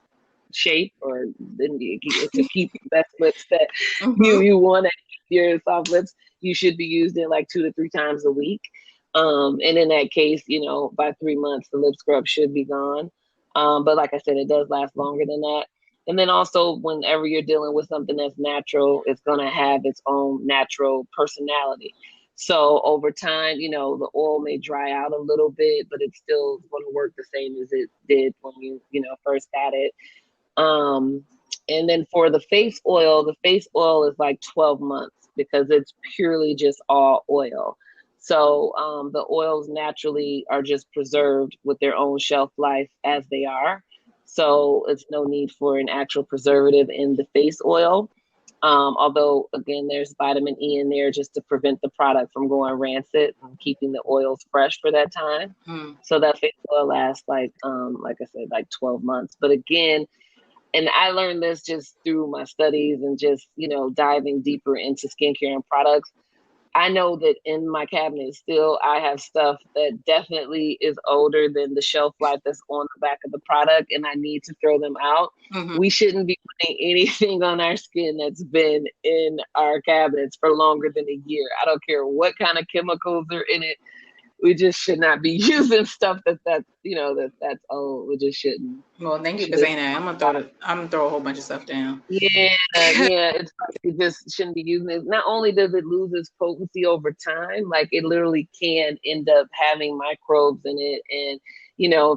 shape or to keep the best lips that you, Mhm. you want to your soft lips, you should be using it like 2 to 3 times a week. And in that case, you know, by 3 months, the lip scrub should be gone. But like I said, it does last longer than that. And then also, whenever you're dealing with something that's natural, it's going to have its own natural personality. So over time, you know, the oil may dry out a little bit, but it's still going to work the same as it did when you know, first got it. Um, and then for the face oil is like 12 months because it's purely just all oil. So the oils naturally are just preserved with their own shelf life as they are. So it's no need for an actual preservative in the face oil. Although, again, there's vitamin E in there just to prevent the product from going rancid and keeping the oils fresh for that time. So that face oil lasts like I said, like 12 months. But again, and I learned this just through my studies and just, diving deeper into skincare and products. I know that in my cabinet still I have stuff that definitely is older than the shelf life that's on the back of the product, and I need to throw them out. We shouldn't be putting anything on our skin that's been in our cabinets for longer than a year. I don't care what kind of chemicals are in it. We just should not be using stuff that's old. We just shouldn't. Well, thank you for saying that. I'm gonna throw a whole bunch of stuff down. Yeah. It's like it just shouldn't be using it. Not only does it lose its potency over time, like it literally can end up having microbes in it. And,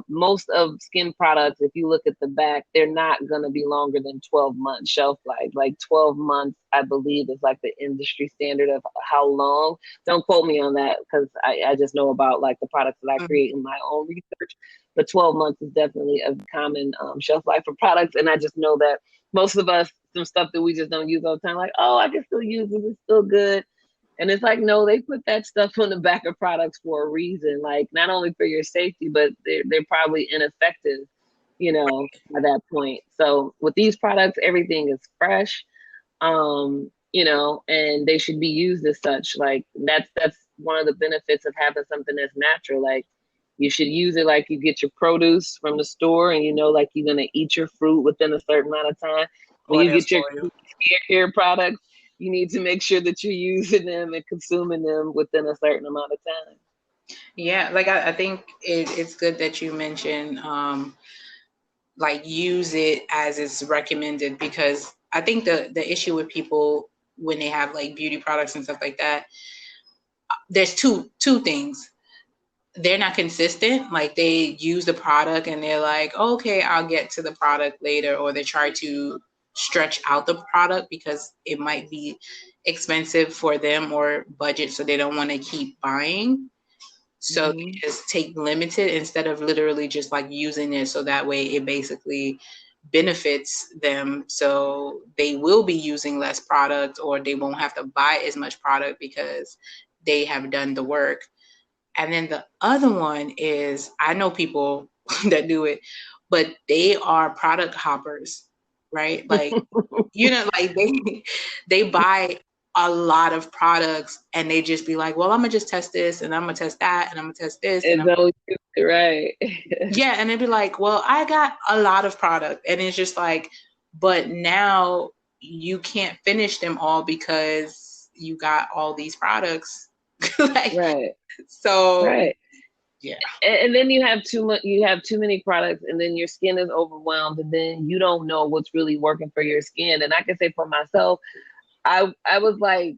most of skin products, if you look at the back, they're not going to be longer than 12 months shelf life. Like 12 months, I believe, is like the industry standard of how long. Don't quote me on that because I just know about like the products that I create in my own research. But 12 months is definitely a common shelf life for products. And I just know that most of us, some stuff that we just don't use all the time, like, oh, I can still use it, it's still good. And it's like, no, they put that stuff on the back of products for a reason, like not only for your safety, but they're probably ineffective, at that point. So with these products, everything is fresh, and they should be used as such. Like that's one of the benefits of having something that's natural. Like you should use it like you get your produce from the store and like you're going to eat your fruit within a certain amount of time. When you get your skincare products, you need to make sure that you're using them and consuming them within a certain amount of time. Yeah, like I think it's good that you mentioned like use it as it's recommended, because I think the issue with people when they have like beauty products and stuff like that, there's two things. They're not consistent. Like they use the product and they're like, okay, I'll get to the product later, or they try to stretch out the product because it might be expensive for them or budget, so they don't want to keep buying. So they just take limited instead of literally just like using it, so that way it basically benefits them, so they will be using less product or they won't have to buy as much product because they have done the work. And then the other one is, I know people that do it, but they are product hoppers, right? Like, like they buy a lot of products and they just be like, well, I'm gonna just test this and I'm gonna test that and I'm gonna test this. And right. Yeah. And they'd be like, well, I got a lot of product. And it's just like, but now you can't finish them all because you got all these products. Like, right. So right. Yeah. And then you have too many products, and then your skin is overwhelmed, and then you don't know what's really working for your skin. And I can say for myself, I was like,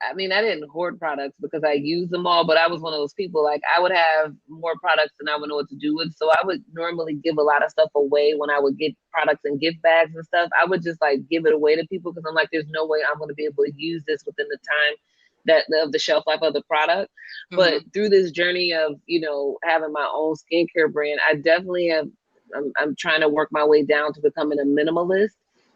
I mean, I didn't hoard products because I used them all, but I was one of those people, like I would have more products than I would know what to do with. So I would normally give a lot of stuff away when I would get products in gift bags and stuff. I would just like give it away to people because I'm like, there's no way I'm going to be able to use this within the time of the shelf life of the product. But through this journey of, having my own skincare brand, I definitely have, I'm trying to work my way down to becoming a minimalist,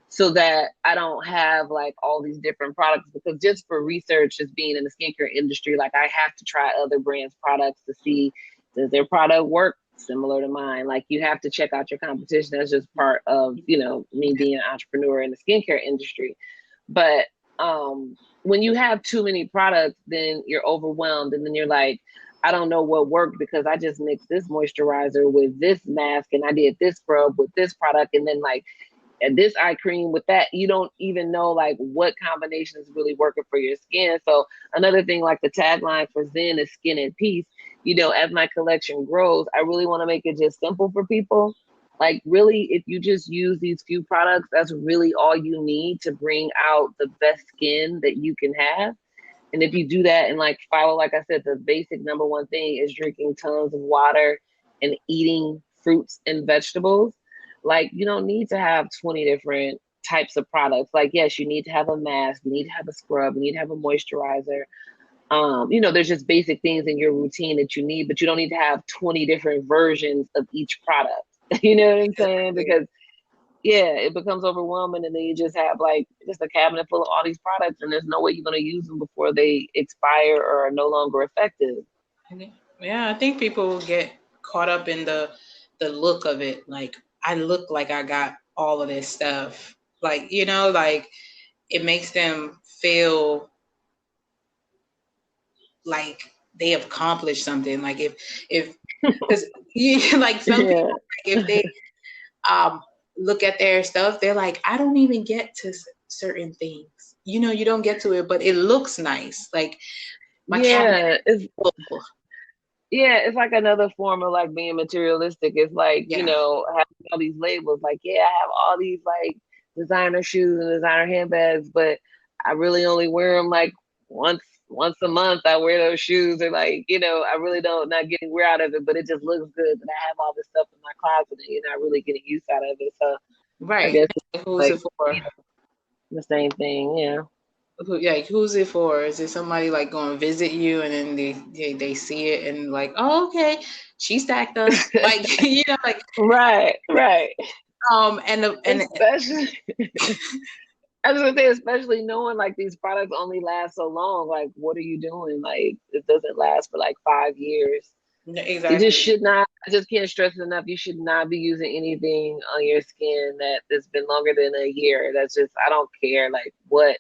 so that I don't have like all these different products, because just for research, just being in the skincare industry, like I have to try other brands' products to see, does their product work similar to mine? Like you have to check out your competition. That's just part of, me being an entrepreneur in the skincare industry. But when you have too many products, then you're overwhelmed, and then you're like, I don't know what worked because I just mixed this moisturizer with this mask and I did this scrub with this product, and then like and this eye cream with that. You don't even know like what combination is really working for your skin. So another thing, like the tagline for Zen is skin and peace. As my collection grows, I really want to make it just simple for people. Like really, if you just use these few products, that's really all you need to bring out the best skin that you can have. And if you do that and like follow, like I said, the basic number one thing is drinking tons of water and eating fruits and vegetables. Like you don't need to have 20 different types of products. Like, yes, you need to have a mask, you need to have a scrub, you need to have a moisturizer. There's just basic things in your routine that you need, but you don't need to have 20 different versions of each product. You know what I'm saying? Because yeah, it becomes overwhelming, and then you just have like just a cabinet full of all these products, and there's no way you're going to use them before they expire or are no longer effective. Yeah, I think people get caught up in the look of it. Like, I look like I got all of this stuff. Like, like it makes them feel like they have accomplished something. Like, if because like some Yeah. people, if they um look at their stuff, they're like, I don't even get to certain things. You don't get to it, but it looks nice. Like, my cabinet Yeah, is full. yeah, it's like another form of like being materialistic. It's like, Yeah. having all these labels, like, yeah, I have all these like designer shoes and designer handbags, but I really only wear them like once a month. I wear those shoes, or like, I really don't not getting wear out of it, but it just looks good that I have all this stuff in my closet and you're not really getting use out of it. So I Right. guess Like, it's who's like, it for? the same thing. Yeah. Yeah, like, who's it for? Is it somebody like going to visit you and then they see it and like, oh, okay, she stacked us. Like, like, Right, right. and Especially I was gonna say, especially knowing like these products only last so long, like what are you doing? Like it doesn't last for like 5 years. It just exactly. should not, I just can't stress it enough. You should not be using anything on your skin that's been longer than a year. That's just, I don't care like what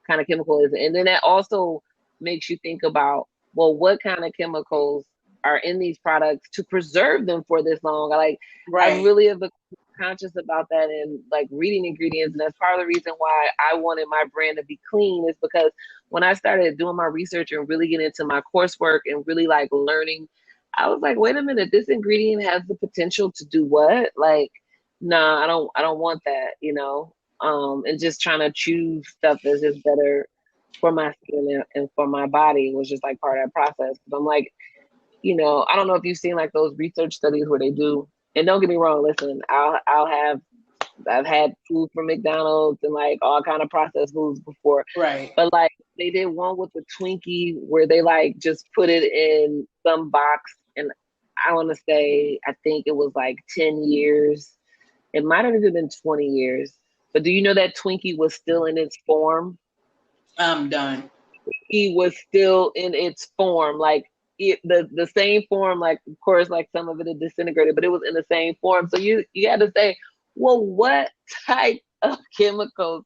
kind of chemical is it. And then that also makes you think about, well, what kind of chemicals are in these products to preserve them for this long? I Right. really have become conscious about that and like reading ingredients. And that's part of the reason why I wanted my brand to be clean, is because when I started doing my research and really getting into my coursework and really like learning, I was like, wait a minute, this ingredient has the potential to do what? Like, nah, I don't want that. And just trying to choose stuff that's just better for my skin and for my body was just like part of that process. Because I'm like, I don't know if you've seen like those research studies where they do, and don't get me wrong, listen, I've had food from McDonald's and like all kind of processed foods before, Right. but like they did one with the Twinkie where they like just put it in some box, and I want to say I think it was like 10 years. It might have even been 20 years. But do you know that Twinkie was still in its form? I'm done. He was still in its form, like the same form. Like of course, like some of it had disintegrated, but it was in the same form. So you had to say, well, what type of chemicals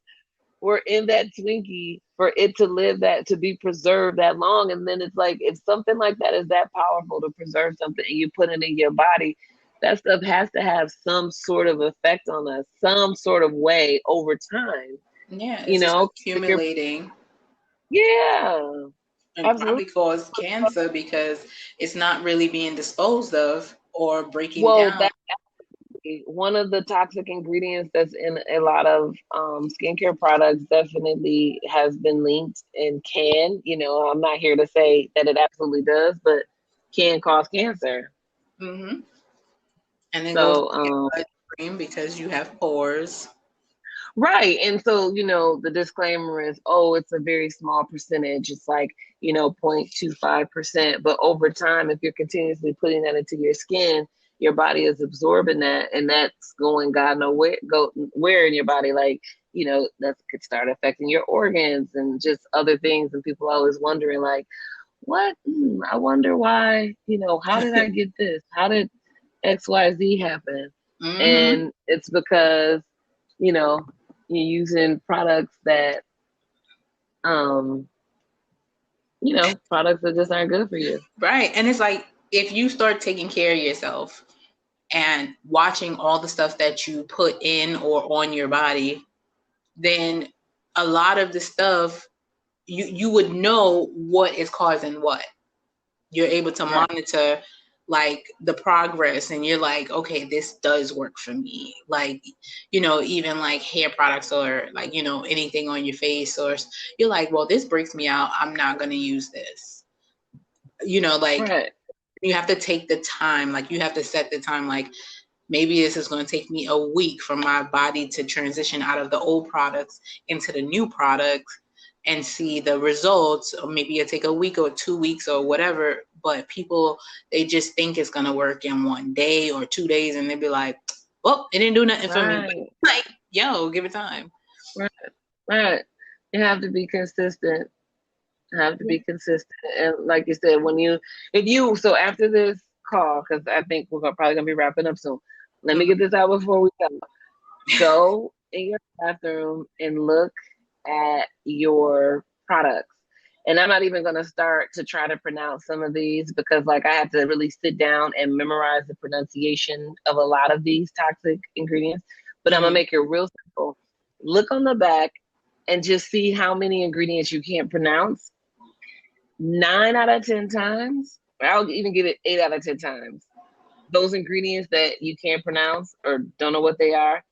were in that Twinkie for it to live that to be preserved that long? And then it's like if something like that is that powerful to preserve something and you put it in your body, that stuff has to have some sort of effect on us, some sort of way over time. Yeah, You it's just know, if you're, accumulating yeah, and absolutely. probably cause cancer because it's not really being disposed of or breaking Well, down. that one of the toxic ingredients that's in a lot of skincare products definitely has been linked and can, I'm not here to say that it absolutely does, but can cause cancer. Hmm. And then goes So, to your bloodstream because you have pores. right. And so, the disclaimer is, oh, it's a very small percentage. It's like, 0.25%. But over time, if you're continuously putting that into your skin, your body is absorbing that, and that's going God know where in your body. Like, that could start affecting your organs and just other things. And people are always wondering, like, what? I wonder why, how did I get this? How did XYZ happen? Hmm. And it's because, you know, you're using products that, um, products that just aren't good for you. Right. And it's like, if you start taking care of yourself and watching all the stuff that you put in or on your body, then a lot of the stuff you would know what is causing what. You're able to Right. monitor like the progress, and you're like, okay, this does work for me. Like, even like hair products or like, anything on your face, or you're like, well, this breaks me out, I'm not going to use this. Like, Right. you have to take the time, like you have to set the time, like maybe this is going to take me a week for my body to transition out of the old products into the new products and see the results. Or maybe it'll take a week or 2 weeks or whatever, but people, they just think it's gonna work in 1 day or 2 days, and they be like, well, it didn't do nothing for me. But like, yo, give it time. Right. You have to be consistent. Have to be consistent. And like you said, so after this call, because I think we're probably gonna be wrapping up soon. Let me get this out before we go. Go in your bathroom and look at your products. And I'm not even gonna start to try to pronounce some of these because like I have to really sit down and memorize the pronunciation of a lot of these toxic ingredients. But I'm gonna make it real simple. Look on the back and just see how many ingredients you can't pronounce. 9 out of 10 times, I'll even give it 8 out of 10 times. Those ingredients that you can't pronounce or don't know what they are,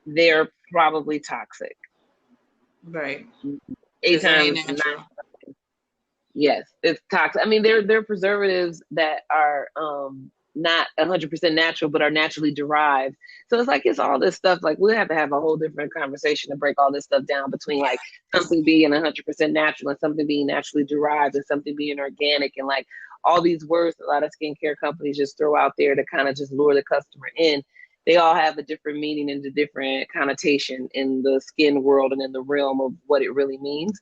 they're probably toxic. Right. 8 times. Yes, it's toxic. I mean, they're preservatives that are not 100% natural, but are naturally derived. So it's like, it's all this stuff. Like, we'll have to have a whole different conversation to break all this stuff down between like something being 100% natural and something being naturally derived and something being organic, and like all these words a lot of skincare companies just throw out there to kind of just lure the customer in. They all have a different meaning and a different connotation in the skin world and in the realm of what it really means.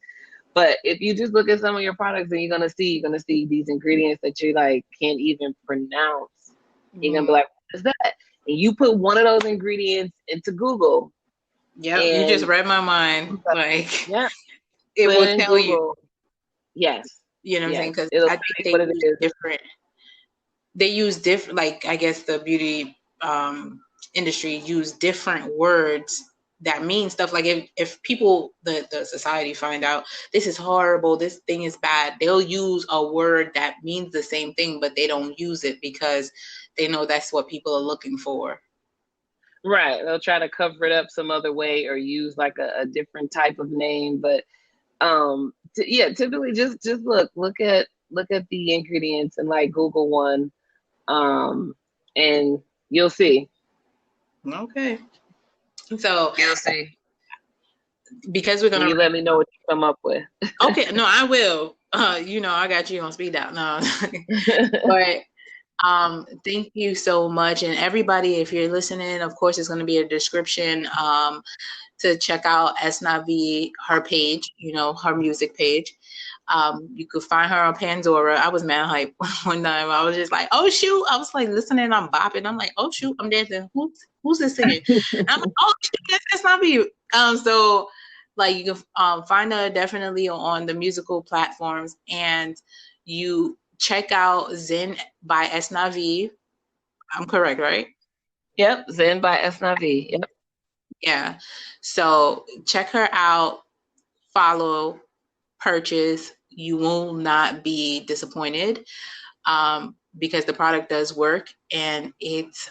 But if you just look at some of your products, and you're gonna see these ingredients that you like can't even pronounce. You're gonna be like, what is that? And you put one of those ingredients into Google. Yeah, you just read my mind. Like, yeah, it will tell Google. You. Yes. You know what I'm saying? Because I think they use different. They use different, like, I guess the beauty industry use different words that mean stuff. Like if people, the society find out this is horrible, this thing is bad, they'll use a word that means the same thing, but they don't use it because they know that's what people are looking for. Right. They'll try to cover it up some other way or use like a different type of name. But typically just look at the ingredients and like Google one, and you'll see. Okay. So you'll see. Because we're gonna, you let me know what you come up with. Okay, no, I will. I got you on speed dial. No, but thank you so much, and everybody, if you're listening, of course, it's going to be a description to check out Esnavi, her page, her music page. You could find her on Pandora. I was mad hype one time. I was just like, oh shoot! I was like listening, I'm bopping. I'm like, oh shoot! I'm dancing. Who's this singing? And I'm like, oh shoot! That's Esnavi. So like you can find her definitely on the musical platforms, and you check out Zen by Esnavi. I'm correct, right? Yep, Zen by Esnavi. Yep. Yeah. So check her out, follow, purchase. You will not be disappointed because the product does work and it's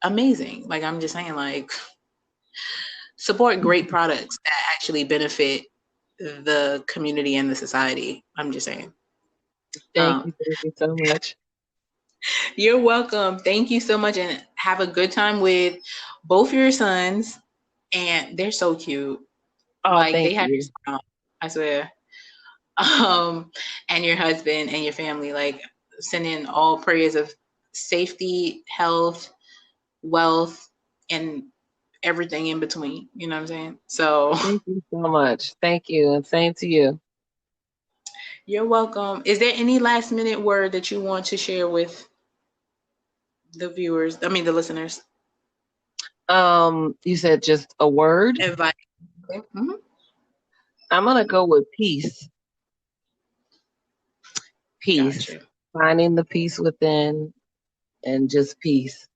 amazing. Like, I'm just saying, like, support great products that actually benefit the community and the society. I'm just saying. Thank you so much. You're welcome. Thank you so much, and have a good time with both your sons. And they're so cute. Oh, like, they have you. I swear. And your husband and your family. Like, sending all prayers of safety, health, wealth, and everything in between. You know what I'm saying? So thank you so much. Thank you, and same to you. You're welcome. Is there any last minute word that you want to share with the viewers? I mean, the listeners. You said just a word? Advice. Okay. Mm-hmm. I'm gonna go with peace. Peace. Gotcha. Finding the peace within, and just peace.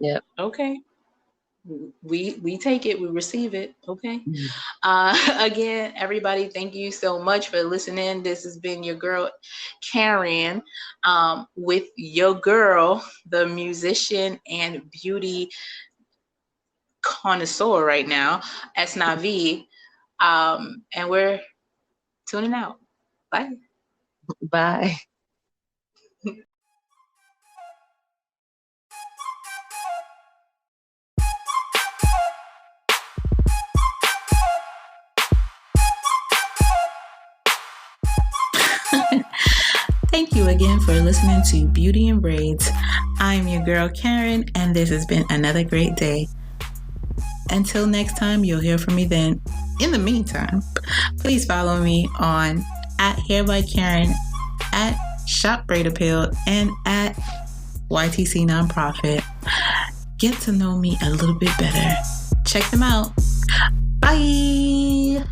Yep. Okay. We take it, we receive it. Okay. Again, everybody, thank you so much for listening. This has been your girl Karyne, with your girl, the musician and beauty connoisseur right now, Esnavi, and we're tuning out. Bye. Thank you again for listening to Beauty and Braids. I'm your girl Karyne, and this has been another great day. Until next time, you'll hear from me then. In the meantime, please follow me on @Hair by Karyne, @Shop Braid Appeal, and @YTC Nonprofit. Get to know me a little bit better. Check them out. Bye.